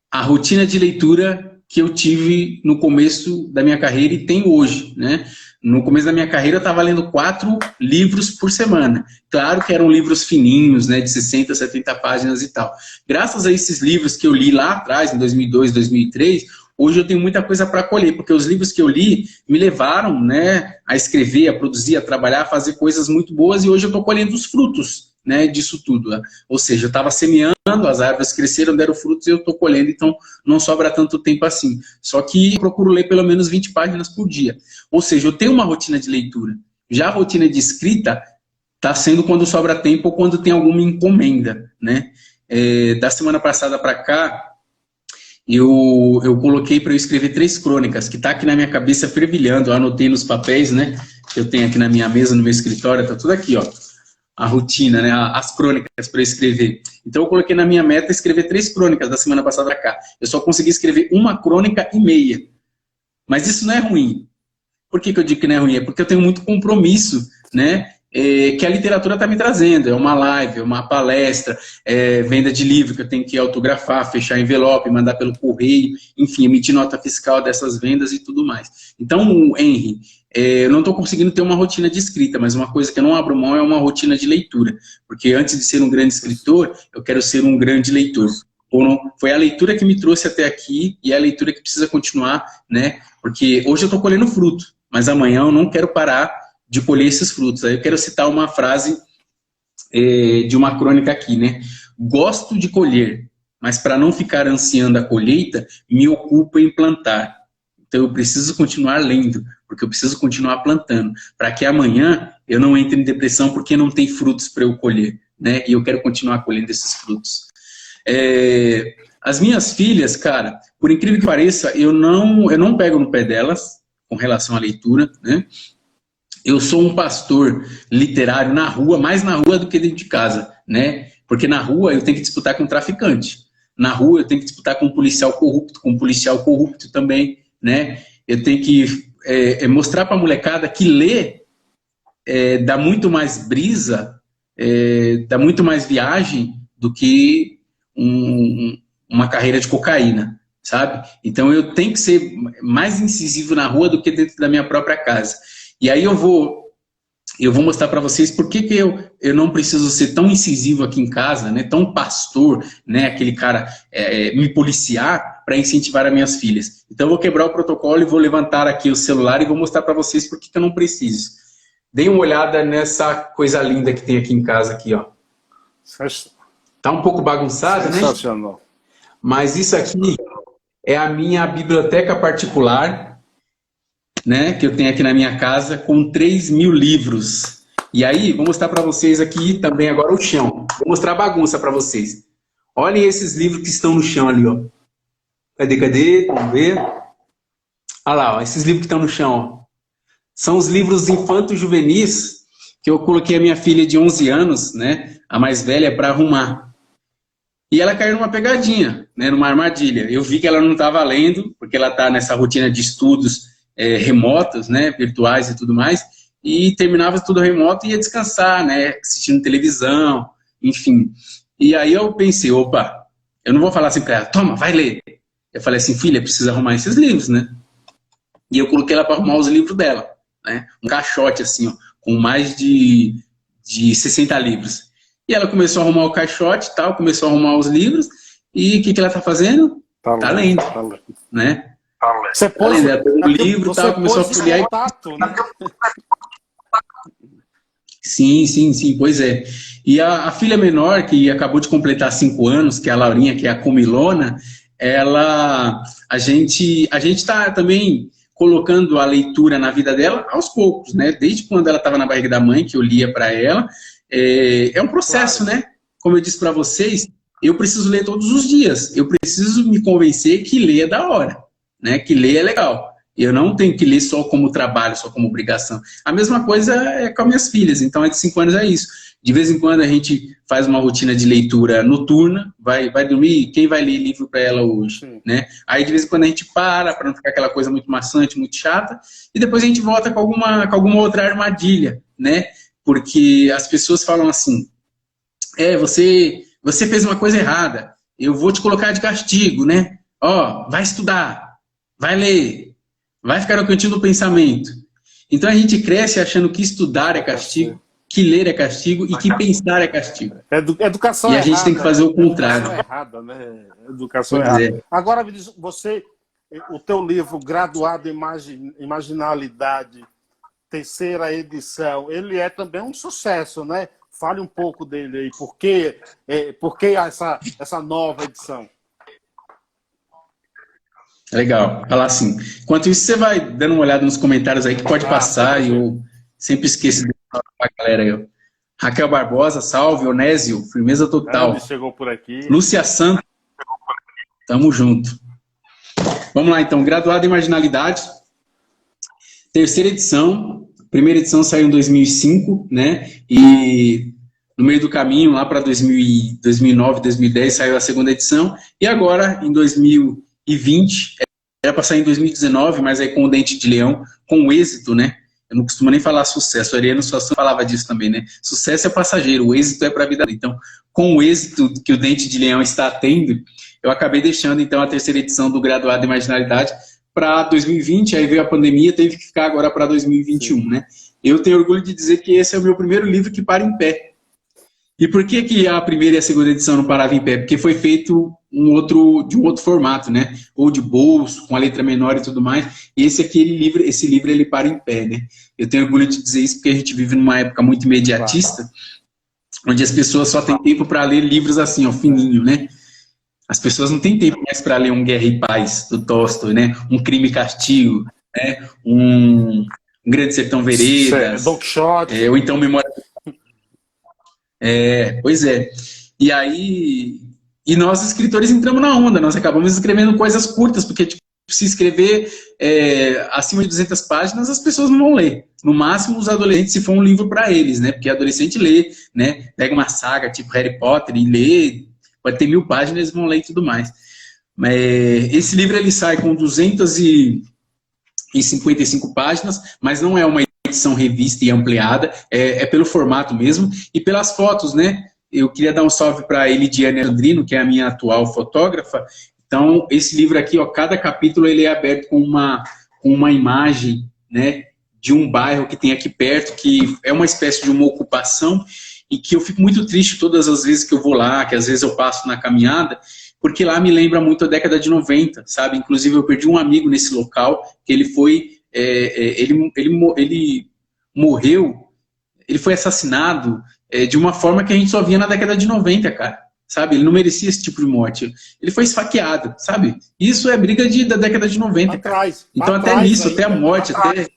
à rotina de leitura que eu tive no começo da minha carreira e tenho hoje, né? No começo da minha carreira eu estava lendo 4 livros por semana. Claro que eram livros fininhos, né, de 60, 70 páginas e tal. Graças a esses livros que eu li lá atrás, em 2002, 2003, hoje eu tenho muita coisa para colher, porque os livros que eu li me levaram, né, a escrever, a produzir, a trabalhar, a fazer coisas muito boas, e hoje eu estou colhendo os frutos, né, disso tudo. Né? Ou seja, eu estava semeando, as árvores cresceram, deram frutos e eu estou colhendo, então não sobra tanto tempo assim. Só que eu procuro ler pelo menos 20 páginas por dia. Ou seja, eu tenho uma rotina de leitura. Já a rotina de escrita está sendo quando sobra tempo ou quando tem alguma encomenda, né? Da semana passada para cá, eu coloquei para eu escrever 3 crônicas, que está aqui na minha cabeça fervilhando, eu anotei nos papéis, né, que eu tenho aqui na minha mesa, no meu escritório, tá tudo aqui, ó, a rotina, né, as crônicas para eu escrever. Então eu coloquei na minha meta escrever 3 crônicas da semana passada pra cá. Eu só consegui escrever 1,5 crônicas, mas isso não é ruim. Por que eu digo que não é ruim? É porque eu tenho muito compromisso, né, que a literatura está me trazendo. É uma live, é uma palestra, venda de livro que eu tenho que autografar, fechar envelope, mandar pelo correio, enfim, emitir nota fiscal dessas vendas e tudo mais. Então, Henry, eu não estou conseguindo ter uma rotina de escrita, mas uma coisa que eu não abro mão é uma rotina de leitura, porque antes de ser um grande escritor, eu quero ser um grande leitor. Foi a leitura que me trouxe até aqui e é a leitura que precisa continuar, né? Porque hoje eu estou colhendo fruto, mas amanhã eu não quero parar de colher esses frutos. Aí eu quero citar uma frase de uma crônica aqui, né? Gosto de colher, mas para não ficar ansiando a colheita, me ocupo em plantar. Então eu preciso continuar lendo, porque eu preciso continuar plantando, para que amanhã eu não entre em depressão porque não tem frutos para eu colher, né? E eu quero continuar colhendo esses frutos. As minhas filhas, cara, por incrível que pareça, eu não pego no pé delas com relação à leitura, né? Eu sou um pastor literário na rua, mais na rua do que dentro de casa, né? Porque na rua eu tenho que disputar com um traficante. Na rua eu tenho que disputar com um policial corrupto também, né? Eu tenho que mostrar para a molecada que ler dá muito mais brisa, dá muito mais viagem do que uma carreira de cocaína, sabe? Então eu tenho que ser mais incisivo na rua do que dentro da minha própria casa. E aí eu vou mostrar para vocês por que eu não preciso ser tão incisivo aqui em casa, né, tão pastor, né, aquele cara me policiar para incentivar as minhas filhas. Então eu vou quebrar o protocolo e vou levantar aqui o celular e vou mostrar para vocês por que eu não preciso. Deem uma olhada nessa coisa linda que tem aqui em casa, aqui, ó. Tá um pouco bagunçado, né? Sensacional. Mas isso aqui é a minha biblioteca particular, né, que eu tenho aqui na minha casa, com 3.000 livros. E aí, vou mostrar para vocês aqui também agora o chão. Vou mostrar a bagunça para vocês. Olhem esses livros que estão no chão ali, ó. Cadê? Vamos ver. Olha lá, ó, esses livros que estão no chão, ó. São os livros infanto-juvenis que eu coloquei a minha filha de 11 anos, né, a mais velha, para arrumar. E ela caiu numa pegadinha, né, numa armadilha. Eu vi que ela não estava lendo, porque ela está nessa rotina de estudos remotos, né, virtuais e tudo mais, e terminava tudo remoto e ia descansar, né, assistindo televisão, enfim. E aí eu pensei, opa, eu não vou falar assim para ela, toma, vai ler. Eu falei assim, filha, precisa arrumar esses livros, né? E eu coloquei ela para arrumar os livros dela, né, um caixote assim, ó, com mais de 60 livros. E ela começou a arrumar o caixote e tal, começou a arrumar os livros, e o que ela está fazendo? Tá lendo, né? Você pôs o livro, tal, começou a folhear. Contato, né? Sim, pois é. E a filha menor, que acabou de completar 5 anos, que é a Laurinha, que é a comilona, a gente está também colocando a leitura na vida dela aos poucos, né? Desde quando ela estava na barriga da mãe, que eu lia para ela. É um processo, claro, né? Como eu disse para vocês, eu preciso ler todos os dias. Eu preciso me convencer que ler é da hora, né, que ler é legal. Eu não tenho que ler só como trabalho, só como obrigação. A mesma coisa é com as minhas filhas. Então, de 5 anos é isso. De vez em quando a gente faz uma rotina de leitura noturna, vai dormir, quem vai ler livro para ela hoje? Né? Aí, de vez em quando, a gente para não ficar aquela coisa muito maçante, muito chata, e depois a gente volta com alguma outra armadilha, né? Porque as pessoas falam assim, você fez uma coisa errada, eu vou te colocar de castigo, né? Ó, vai estudar, vai ler, vai ficar no cantinho do pensamento. Então a gente cresce achando que estudar é castigo, que ler é castigo e que pensar é castigo. Educação e a gente tem que fazer o contrário. Educação errada, né? Educação errada. Agora, me diz, o teu livro, Graduado em Imaginalidade, 3ª edição, ele é também um sucesso, né? Fale um pouco dele aí. Por que essa nova edição? Legal, falar assim. Enquanto isso, você vai dando uma olhada nos comentários aí que pode passar, e eu sempre esqueço de falar com a galera aí. Raquel Barbosa, salve. Onésio, firmeza total. Chegou por aqui. Lúcia Santos, tamo junto. Vamos lá, então. Graduado em Marginalidade, terceira edição. Primeira edição saiu em 2005, né? E no meio do caminho, lá para 2009, 2010, saiu a segunda edição. E agora, em 2020, era para sair em 2019, mas aí com o Dente de Leão, com o êxito, né? Eu não costumo nem falar sucesso, o Ariano Suassuna falava disso também, né? Sucesso é passageiro, o êxito é para a vida. Então, com o êxito que o Dente de Leão está tendo, eu acabei deixando, então, a terceira edição do Graduado em Marginalidade para 2020, aí veio a pandemia, teve que ficar agora para 2021, né? Eu tenho orgulho de dizer que esse é o meu primeiro livro que para em pé. E por que que a primeira e a segunda edição não paravam em pé? Porque foi feito de um outro formato, né? Ou de bolso, com a letra menor e tudo mais. E esse livro ele para em pé, né? Eu tenho orgulho de dizer isso porque a gente vive numa época muito imediatista, onde as pessoas só têm tempo para ler livros assim, ó, fininho, né? As pessoas não têm tempo mais para ler um Guerra e Paz, do Tolstói, né? Um Crime e Castigo, né? Um Grande Sertão Veredas. Don Quixote. Ou então Memória... pois é. E aí... E nós, escritores, entramos na onda. Nós acabamos escrevendo coisas curtas, porque tipo, se escrever acima de 200 páginas, as pessoas não vão ler. No máximo, os adolescentes, se for um livro para eles, né? Porque adolescente lê, né? Pega uma saga tipo Harry Potter e lê... Pode ter 1000 páginas, eles vão ler e tudo mais. Esse livro ele sai com 255 páginas, mas não é uma edição revista e ampliada, é pelo formato mesmo e pelas fotos, né? Eu queria dar um salve para a Elidiane Andrino, que é a minha atual fotógrafa. Então, esse livro aqui, ó, cada capítulo ele é aberto com uma imagem, né, de um bairro que tem aqui perto, que é uma espécie de uma ocupação, e que eu fico muito triste todas as vezes que eu vou lá, que às vezes eu passo na caminhada, porque lá me lembra muito a década de 90, sabe? Inclusive eu perdi um amigo nesse local, que ele foi, ele morreu, ele foi assassinado de uma forma que a gente só via na década de 90, cara, sabe? Ele não merecia esse tipo de morte. Ele foi esfaqueado, sabe? Isso é briga da década de 90, cara. Então até nisso, até a morte, até...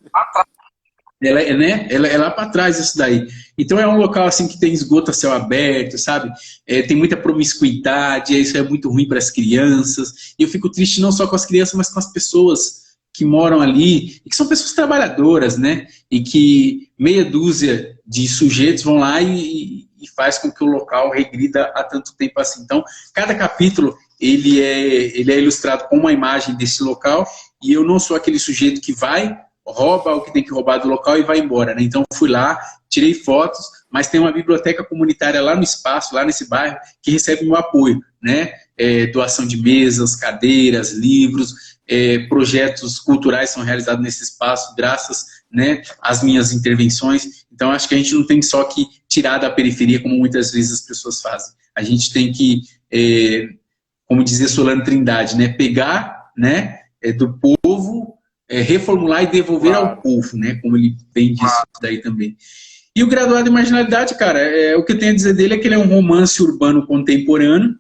Ela é lá para trás isso daí. Então é um local assim que tem esgoto a céu aberto, sabe? Tem muita promiscuidade, isso é muito ruim para as crianças. E eu fico triste não só com as crianças, mas com as pessoas que moram ali, e que são pessoas trabalhadoras, né? E que meia dúzia de sujeitos vão lá e faz com que o local regrida há tanto tempo assim. Então, cada capítulo ele é ilustrado com uma imagem desse local, e eu não sou aquele sujeito que vai, rouba o que tem que roubar do local e vai embora, né? Então fui lá, tirei fotos, mas tem uma biblioteca comunitária lá no espaço, lá nesse bairro, que recebe meu apoio, né? Doação de mesas, cadeiras, livros, projetos culturais são realizados nesse espaço, graças, né, às minhas intervenções. Então acho que a gente não tem só que tirar da periferia, como muitas vezes as pessoas fazem. A gente tem que, como dizia Solano Trindade, né, pegar, né, do povo, reformular e devolver ao povo, né? Como ele bem disse daí também. E o Graduado em Marginalidade, cara, o que eu tenho a dizer dele é que ele é um romance urbano contemporâneo,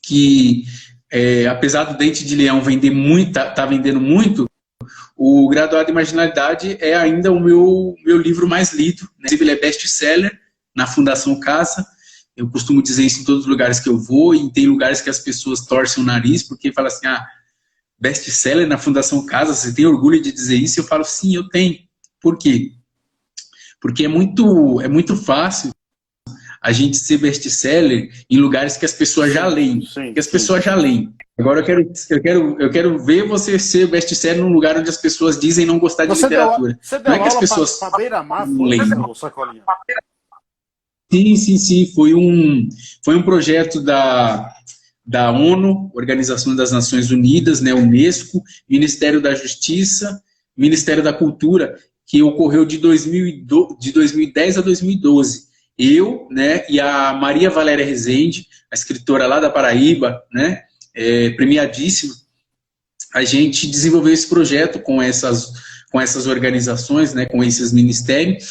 que apesar do Dente de Leão vender muito, tá vendendo muito, o Graduado em Marginalidade é ainda o meu livro mais lido, né? Ele é best-seller na Fundação Casa. Eu costumo dizer isso em todos os lugares que eu vou, e tem lugares que as pessoas torcem o nariz, porque falam assim, best-seller na Fundação Casa, você tem orgulho de dizer isso? Eu falo, sim, eu tenho. Por quê? Porque é muito fácil a gente ser best-seller em lugares que as pessoas já leem. Que as pessoas já leem. Agora eu quero ver você ser best-seller num lugar onde as pessoas dizem não gostar de literatura. Não é que as pessoas não leem. Sim. Foi um projeto da ONU, Organização das Nações Unidas, né, Unesco, Ministério da Justiça, Ministério da Cultura, que ocorreu de 2010 a 2012. Eu, né, e a Maria Valéria Rezende, a escritora lá da Paraíba, né, premiadíssima, a gente desenvolveu esse projeto com essas organizações, né, com esses ministérios,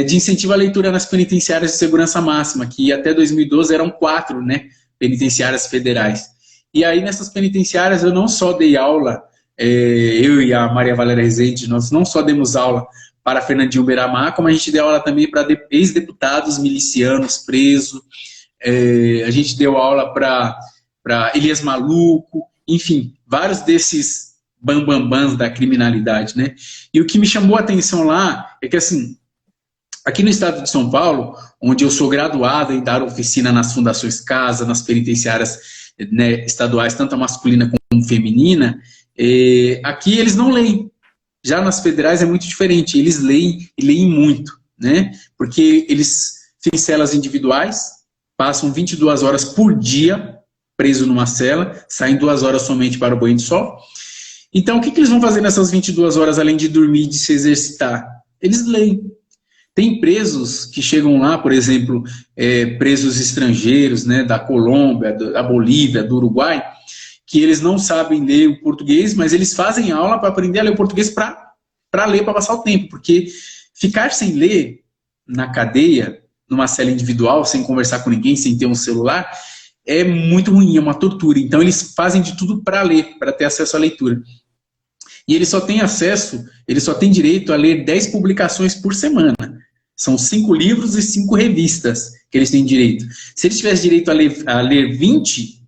de incentivo à leitura nas penitenciárias de segurança máxima, que até 2012 eram 4, né, penitenciárias federais. E aí, nessas penitenciárias, eu não só dei aula, eu e a Maria Valéria Rezende, nós não só demos aula para Fernandinho Beiramar, como a gente deu aula também para ex-deputados milicianos presos, a gente deu aula para Elias Maluco, enfim, vários desses bambambãs da criminalidade, né? E o que me chamou a atenção lá é que, assim, aqui no estado de São Paulo, onde eu sou graduado em dar oficina nas fundações Casa, nas penitenciárias, né, estaduais, tanto a masculina como a feminina, aqui eles não leem. Já nas federais é muito diferente, eles leem e leem muito, né? Porque eles têm celas individuais, passam 22 horas por dia preso numa cela, saem 2 horas somente para o banho de sol. Então, o que eles vão fazer nessas 22 horas, além de dormir e de se exercitar? Eles leem. Tem presos que chegam lá, por exemplo, presos estrangeiros, né, da Colômbia, da Bolívia, do Uruguai, que eles não sabem ler o português, mas eles fazem aula para aprender a ler o português para ler, para passar o tempo, porque ficar sem ler na cadeia, numa cela individual, sem conversar com ninguém, sem ter um celular, é muito ruim, é uma tortura. Então eles fazem de tudo para ler, para ter acesso à leitura. E eles só têm acesso, eles só têm direito a ler 10 publicações por semana. São 5 livros e 5 revistas que eles têm direito. Se eles tivessem direito a ler 20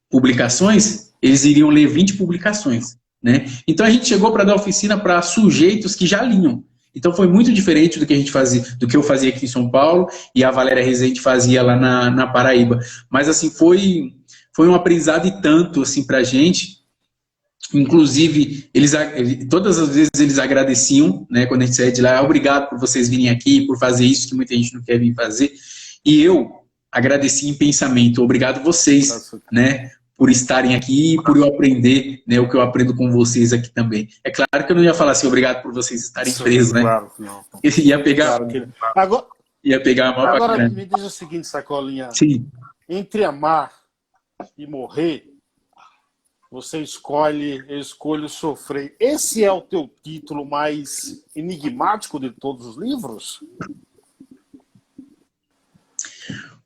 publicações, eles iriam ler 20 publicações, né? Então a gente chegou para dar oficina para sujeitos que já liam. Então foi muito diferente do que a gente fazia, do que eu fazia aqui em São Paulo e a Valéria Rezende fazia lá na Paraíba. Mas assim, foi um aprendizado e tanto assim para a gente. Inclusive, todas as vezes eles agradeciam, né, quando a gente saía de lá, obrigado por vocês virem aqui, por fazer isso que muita gente não quer vir fazer. E eu agradeci em pensamento, obrigado vocês, né, por estarem aqui e por eu aprender, né, o que eu aprendo com vocês aqui também. É claro que eu não ia falar assim, obrigado por vocês estarem presos, né? Claro que não. Ia pegar, claro que... ia pegar a mão. Agora me diz o seguinte, Sacolinha. Sim. Entre amar e morrer, você escolhe, eu escolho sofrer. Esse é o teu título mais enigmático de todos os livros?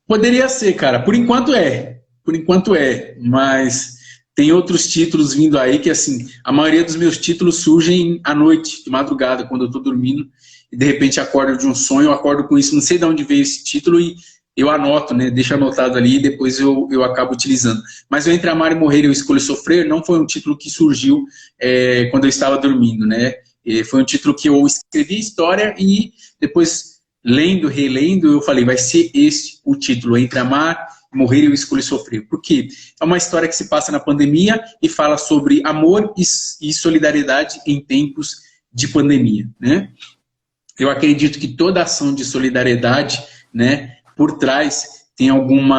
Poderia ser, cara. Por enquanto é. Por enquanto é. Mas tem outros títulos vindo aí que, assim, a maioria dos meus títulos surgem à noite, de madrugada, quando eu tô dormindo, e de repente acordo de um sonho, eu acordo com isso, não sei de onde veio esse título e eu anoto, né, deixo anotado ali e depois eu acabo utilizando. Mas o Entre Amar e Morrer eu escolho sofrer não foi um título que surgiu quando eu estava dormindo, né? Foi um título que eu escrevi a história e depois, lendo, relendo, eu falei, vai ser esse o título, Entre Amar e Morrer eu escolho sofrer. Por quê? É uma história que se passa na pandemia e fala sobre amor e solidariedade em tempos de pandemia, né? Eu acredito que toda ação de solidariedade, né, por trás tem algum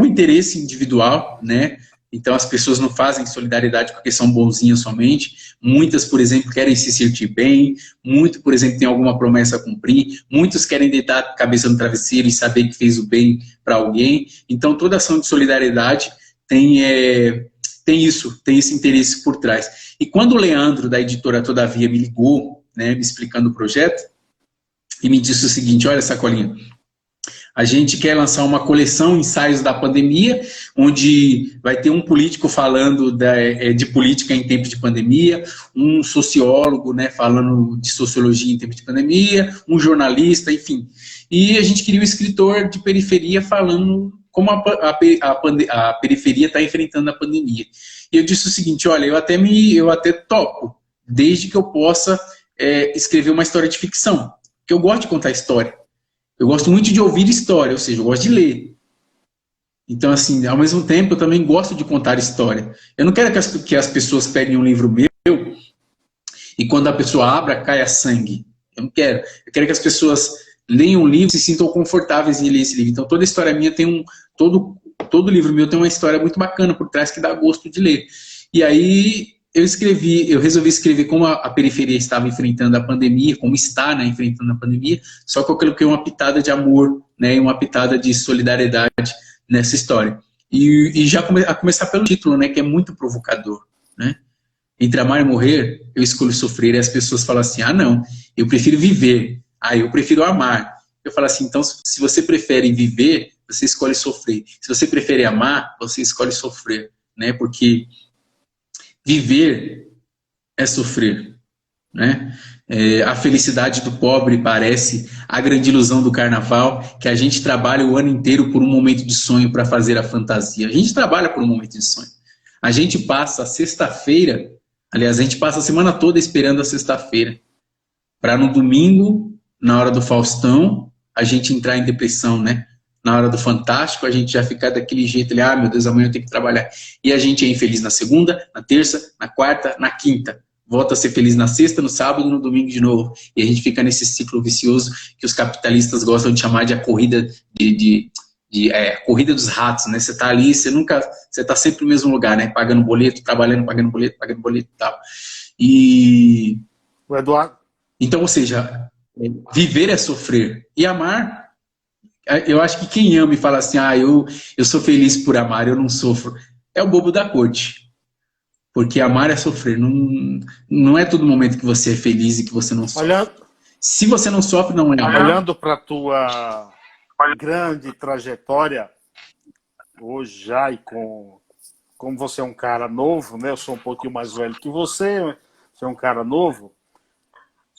interesse individual, né? Então as pessoas não fazem solidariedade porque são bonzinhas somente. Muitas, por exemplo, querem se sentir bem. Muito, por exemplo, tem alguma promessa a cumprir. Muitos querem deitar a cabeça no travesseiro e saber que fez o bem para alguém. Então toda ação de solidariedade tem esse interesse por trás. E quando o Leandro, da editora Todavia, me ligou, né, me explicando o projeto, e me disse o seguinte, olha, Sacolinha, a gente quer lançar uma coleção ensaios da pandemia, onde vai ter um político falando de política em tempos de pandemia, um sociólogo, né, falando de sociologia em tempos de pandemia, um jornalista, enfim. E a gente queria um escritor de periferia falando como a periferia está enfrentando a pandemia. E eu disse o seguinte, olha, eu até topo, desde que eu possa escrever uma história de ficção. Porque eu gosto de contar história. Eu gosto muito de ouvir história, ou seja, eu gosto de ler. Então, assim, ao mesmo tempo, eu também gosto de contar história. Eu não quero que as pessoas peguem um livro meu e quando a pessoa abra, caia sangue. Eu não quero. Eu quero que as pessoas leiam o livro e se sintam confortáveis em ler esse livro. Então, toda história minha tem todo livro meu tem uma história muito bacana por trás que dá gosto de ler. E aí eu resolvi escrever como a periferia estava enfrentando a pandemia, como está, né, enfrentando a pandemia, só que eu coloquei uma pitada de amor, né, e uma pitada de solidariedade nessa história. E já a começar pelo título, né, que é muito provocador, né? Entre amar e morrer, eu escolho sofrer. E as pessoas falam assim, ah, não, eu prefiro viver. Ah, eu prefiro amar. Eu falo assim, então, se você prefere viver, você escolhe sofrer. Se você prefere amar, você escolhe sofrer, né? Porque viver é sofrer. né? A felicidade do pobre parece a grande ilusão do carnaval, que a gente trabalha o ano inteiro por um momento de sonho para fazer a fantasia. A gente trabalha por um momento de sonho. A gente passa a sexta-feira, aliás, a gente passa a semana toda esperando a sexta-feira, para no domingo, na hora do Faustão, a gente entrar em depressão, né? Na hora do Fantástico, a gente já ficar daquele jeito, ali, meu Deus, amanhã eu tenho que trabalhar. E a gente é infeliz na segunda, na terça, na quarta, na quinta. Volta a ser feliz na sexta, no sábado e no domingo de novo. E a gente fica nesse ciclo vicioso que os capitalistas gostam de chamar de a corrida corrida dos ratos, né? Você tá ali, você tá sempre no mesmo lugar, né? Pagando boleto, trabalhando, pagando boleto e tal. E... O Eduardo... Então, ou seja, viver é sofrer. E amar, eu acho que quem ama e fala assim, eu sou feliz por amar, eu não sofro, é o bobo da corte. Porque amar é sofrer. Não é todo momento que você é feliz e que você não sofre. Se você não sofre, não é amar. Olhando para a tua grande trajetória, hoje já, e como você é um cara novo, né? Eu sou um pouquinho mais velho que você é um cara novo.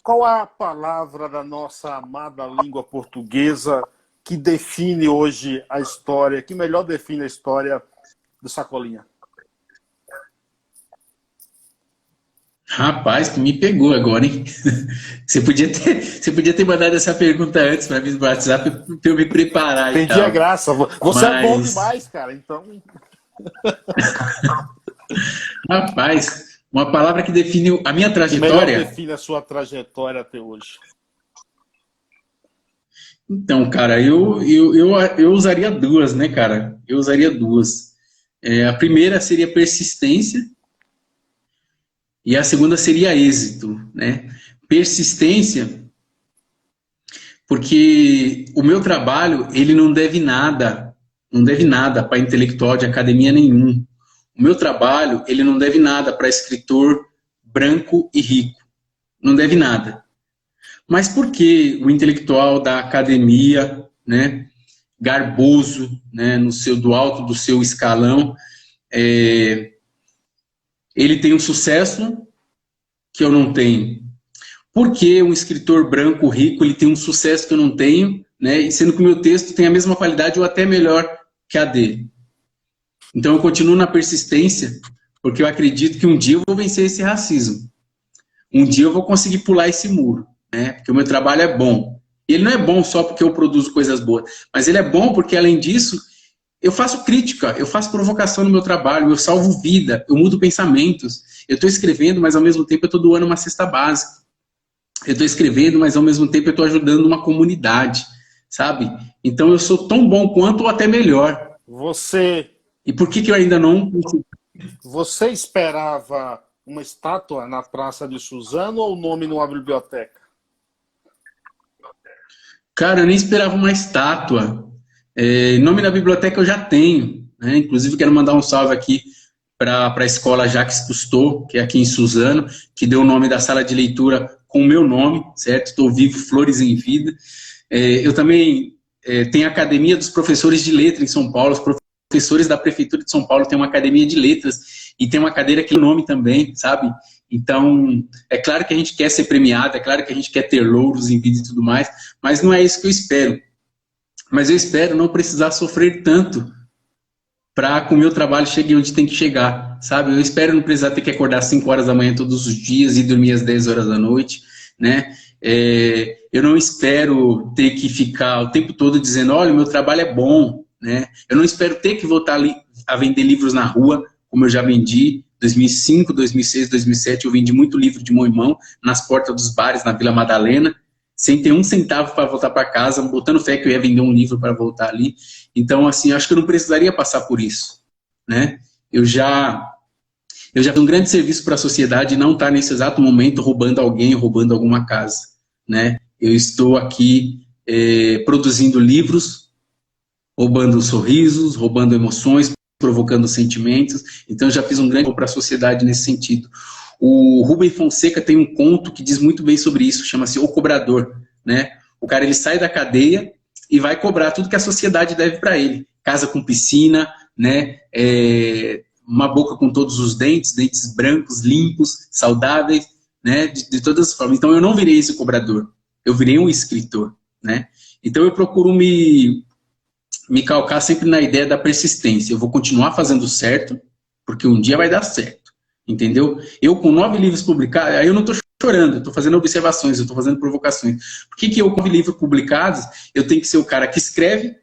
Qual é a palavra da nossa amada língua portuguesa que define hoje a história, que melhor define a história do Sacolinha? Rapaz, tu me pegou agora, hein? Você podia ter mandado essa pergunta antes para mim no WhatsApp para eu me preparar. Perdi a graça. Você é bom demais, cara. Então... Rapaz, uma palavra que define a minha trajetória... Melhor define a sua trajetória até hoje. Então, cara, eu usaria duas, né, cara? Eu usaria duas. A primeira seria persistência e a segunda seria êxito, né? Persistência, porque o meu trabalho, ele não deve nada para intelectual de academia nenhum. O meu trabalho, ele não deve nada para escritor branco e rico. Não deve nada. Mas por que o intelectual da academia, né, garboso, né, do alto do seu escalão, ele tem um sucesso que eu não tenho? Por que um escritor branco rico ele tem um sucesso que eu não tenho, né, sendo que o meu texto tem a mesma qualidade ou até melhor que a dele? Então eu continuo na persistência, porque eu acredito que um dia eu vou vencer esse racismo. Um dia eu vou conseguir pular esse muro, né? Porque o meu trabalho é bom. Ele não é bom só porque eu produzo coisas boas, mas ele é bom porque, além disso, eu faço crítica, eu faço provocação no meu trabalho, eu salvo vida, eu mudo pensamentos. Eu estou escrevendo, mas ao mesmo tempo eu estou doando uma cesta básica. Eu estou escrevendo, mas ao mesmo tempo eu estou ajudando uma comunidade, sabe? Então eu sou tão bom quanto ou até melhor. E por que eu ainda não... Você esperava uma estátua na Praça de Suzano ou o nome numa biblioteca? Cara, eu nem esperava uma estátua. Nome na biblioteca eu já tenho, né? Inclusive quero mandar um salve aqui para a escola Jacques Cousteau, que é aqui em Suzano, que deu o nome da sala de leitura com o meu nome, certo? Estou vivo, flores em vida. Eu também tenho a Academia dos Professores de Letras em São Paulo. Os professores da Prefeitura de São Paulo têm uma academia de letras e tem uma cadeira que é o nome também, sabe? Então, é claro que a gente quer ser premiado, é claro que a gente quer ter louros em vida e tudo mais, mas não é isso que eu espero. Mas eu espero não precisar sofrer tanto para que o meu trabalho chegue onde tem que chegar, sabe? Eu espero não precisar ter que acordar às 5 horas da manhã todos os dias e dormir às 10 horas da noite, né? Eu não espero ter que ficar o tempo todo dizendo, olha, o meu trabalho é bom, né? Eu não espero ter que voltar ali a vender livros na rua, como eu já vendi. 2005, 2006, 2007, eu vendi muito livro de mão em mão nas portas dos bares na Vila Madalena, sem ter um centavo para voltar para casa, botando fé que eu ia vender um livro para voltar ali. Então, assim, acho que eu não precisaria passar por isso, né? Eu já fiz um grande serviço para a sociedade e não estar nesse exato momento roubando alguém, roubando alguma casa, né? Eu estou aqui produzindo livros, roubando sorrisos, roubando emoções, provocando sentimentos. Então, eu já fiz um grande para a sociedade nesse sentido. O Rubem Fonseca tem um conto que diz muito bem sobre isso, chama-se O Cobrador, né? O cara, ele sai da cadeia e vai cobrar tudo que a sociedade deve para ele. Casa com piscina, né? Uma boca com todos os dentes, dentes brancos, limpos, saudáveis, né, de todas as formas. Então eu não virei esse cobrador, eu virei um escritor, né? Então eu procuro me calcar sempre na ideia da persistência. Eu vou continuar fazendo certo, porque um dia vai dar certo, entendeu? Eu com 9 livros publicados, aí eu não estou chorando, eu estou fazendo observações, eu estou fazendo provocações. Por que eu, com 9 livros publicados, eu tenho que ser o cara que escreve,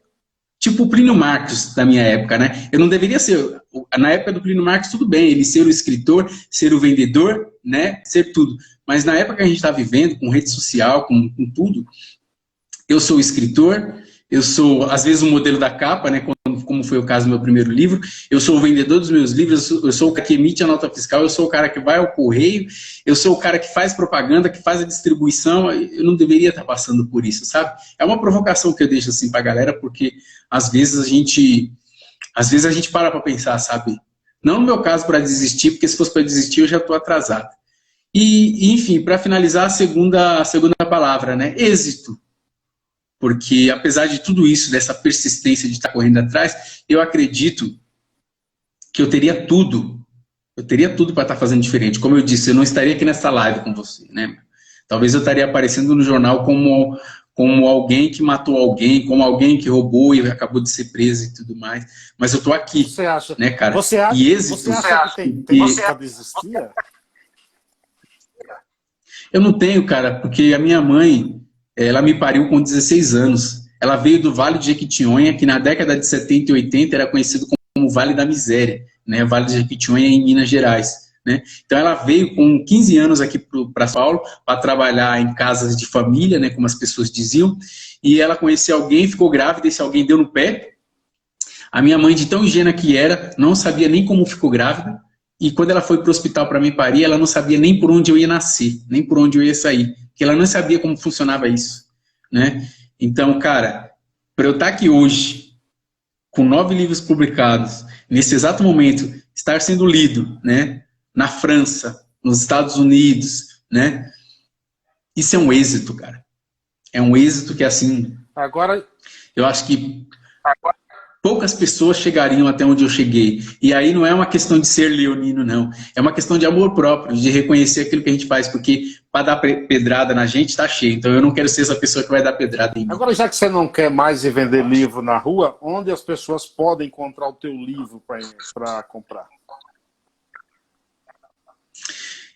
tipo o Plínio Marcos da minha época, né? Eu não deveria ser, na época do Plínio Marcos, tudo bem, ele ser o escritor, ser o vendedor, né? Ser tudo. Mas na época que a gente está vivendo, com rede social, com tudo, eu sou o escritor, eu sou, às vezes, o modelo da capa, né? Como foi o caso do meu primeiro livro, eu sou o vendedor dos meus livros, eu sou o cara que emite a nota fiscal, eu sou o cara que vai ao correio, eu sou o cara que faz propaganda, que faz a distribuição. Eu não deveria estar passando por isso, sabe? É uma provocação que eu deixo assim pra galera, porque às vezes a gente para pensar, sabe? Não no meu caso para desistir, porque se fosse para desistir eu já estou atrasado. E enfim, para finalizar, a segunda palavra, né? Êxito. Porque, apesar de tudo isso, dessa persistência de estar correndo atrás, eu acredito que eu teria tudo para estar fazendo diferente. Como eu disse, eu não estaria aqui nessa live com você, né? Talvez eu estaria aparecendo no jornal como alguém que matou alguém, como alguém que roubou e acabou de ser preso e tudo mais. Mas eu tô aqui, Você acha, né, cara? Você acha, e êxito, você acha que tem para desistir? Eu não tenho, cara, porque a minha mãe, ela me pariu com 16 anos. Ela veio do Vale de Jequitinhonha, que na década de 70 e 80 era conhecido como Vale da Miséria, né? Vale de Jequitinhonha em Minas Gerais, né? Então ela veio com 15 anos aqui para São Paulo para trabalhar em casas de família, né? Como as pessoas diziam, e ela conheceu alguém, ficou grávida, esse alguém deu no pé. A minha mãe, de tão ingênua que era, não sabia nem como ficou grávida, e quando ela foi para o hospital para me parir, ela não sabia nem por onde eu ia nascer, nem por onde eu ia sair, porque ela não sabia como funcionava isso, né? Então, cara, para eu estar aqui hoje, com 9 livros publicados, nesse exato momento, estar sendo lido, né, na França, nos Estados Unidos, né, isso é um êxito, cara. É um êxito que, assim, Agora, eu acho que poucas pessoas chegariam até onde eu cheguei. E aí não é uma questão de ser leonino, não. É uma questão de amor próprio, de reconhecer aquilo que a gente faz, porque para dar pedrada na gente tá cheio. Então eu não quero ser essa pessoa que vai dar pedrada em mim. agora, já que você não quer mais ir vender livro na rua, onde as pessoas podem encontrar o teu livro para comprar?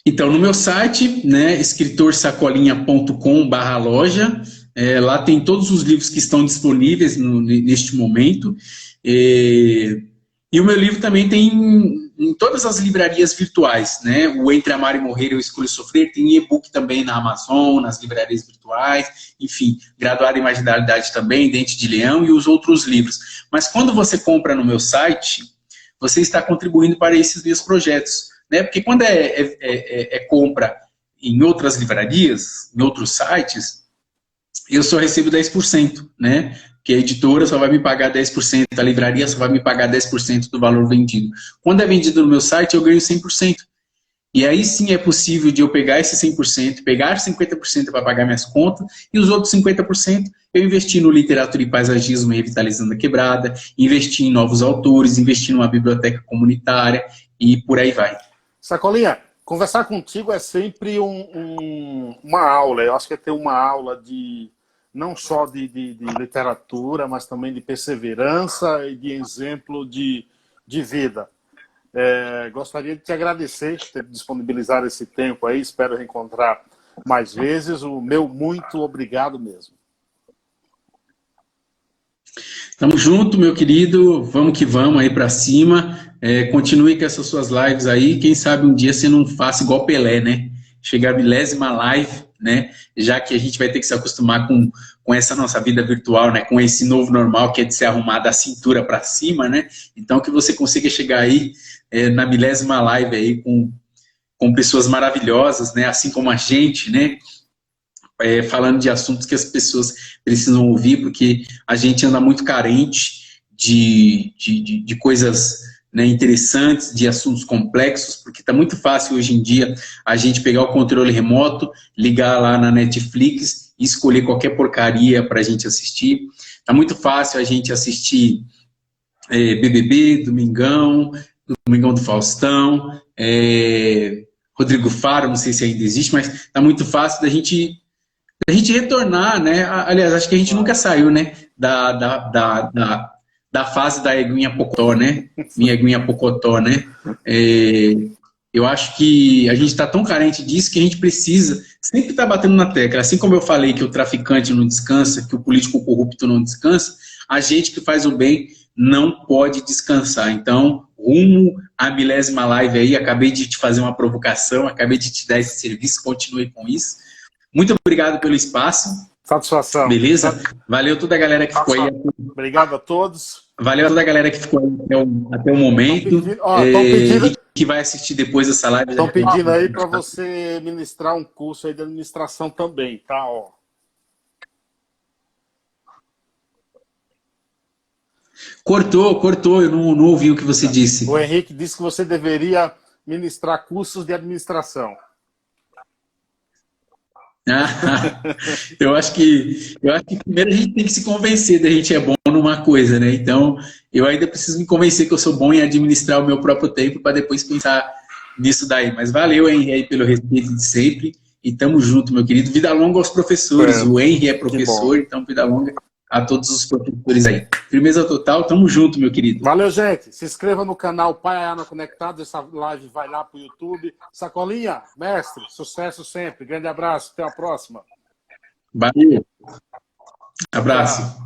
Então, no meu site, né, escritorsacolinha.com/loja, lá tem todos os livros que estão disponíveis neste momento. E o meu livro também tem em todas as livrarias virtuais, né? O Entre Amar e Morrer, Eu Escolho Sofrer, tem e-book também na Amazon, nas livrarias virtuais, enfim, Graduado em Marginalidade também, Dente de Leão e os outros livros. Mas quando você compra no meu site, você está contribuindo para esses meus projetos, né? Porque quando é compra em outras livrarias, em outros sites, eu só recebo 10%, né? Que a editora só vai me pagar 10%, a livraria só vai me pagar 10% do valor vendido. Quando é vendido no meu site, eu ganho 100%. E aí sim é possível de eu pegar esse 100%, pegar 50% para pagar minhas contas, e os outros 50% eu investir no literatura e paisagismo Revitalizando a Quebrada, investir em novos autores, investir numa biblioteca comunitária e por aí vai. Sacolinha, conversar contigo é sempre uma aula. Eu acho que é ter uma aula não só de literatura, mas também de perseverança e de exemplo de vida. Gostaria de te agradecer por ter disponibilizado esse tempo aí. Espero reencontrar mais vezes. O meu muito obrigado mesmo. Tamo junto, meu querido. Vamos que vamos aí para cima. Continue com essas suas lives aí. Quem sabe um dia você não faça igual Pelé, né? Chegar a 1000ª live, né? Já que a gente vai ter que se acostumar com essa nossa vida virtual, né? Com esse novo normal que é de se arrumar da cintura para cima, né? Então que você consiga chegar aí na 1000ª live aí com pessoas maravilhosas, né? Assim como a gente, né? Falando de assuntos que as pessoas precisam ouvir, porque a gente anda muito carente de coisas, né, interessantes, de assuntos complexos, porque está muito fácil hoje em dia a gente pegar o controle remoto, ligar lá na Netflix e escolher qualquer porcaria para a gente assistir. Está muito fácil a gente assistir BBB, Domingão do Faustão, Rodrigo Faro, não sei se ainda existe, mas está muito fácil da gente retornar, né? Aliás, acho que a gente nunca saiu, né? Da fase da Eguinha Pocotó, né? Minha Eguinha Pocotó, né? Eu acho que a gente está tão carente disso que a gente precisa sempre estar batendo na tecla. Assim como eu falei que o traficante não descansa, que o político corrupto não descansa, a gente que faz o bem não pode descansar. Então, rumo à 1000ª live aí, acabei de te fazer uma provocação, acabei de te dar esse serviço, continue com isso. Muito obrigado pelo espaço. Satisfação. Beleza? Valeu toda a galera que ficou aí. Obrigado a todos. Valeu a toda a galera que ficou aí até o momento. Que vai assistir depois dessa live. Estão pedindo aí para você ministrar um curso aí de administração também, tá? Ó. Cortou, eu não ouvi o que você disse. O Henrique disse que você deveria ministrar cursos de administração. Eu acho que primeiro a gente tem que se convencer da gente é bom numa coisa, né? Então, eu ainda preciso me convencer que eu sou bom em administrar o meu próprio tempo para depois pensar nisso daí. Mas valeu, Henry, aí pelo respeito de sempre e tamo junto, meu querido. Vida longa aos professores. O Henry é professor, então vida longa a todos os professores aí. Firmeza total, tamo junto, meu querido. Valeu, gente. Se inscreva no canal Pai Ayana Conectado. Essa live vai lá pro YouTube. Sacolinha, mestre, sucesso sempre. Grande abraço, até a próxima. Valeu. Abraço.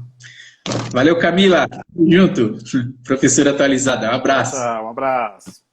Valeu, Camila. Tamo junto. Professora atualizada. Um abraço. Tchau, um abraço.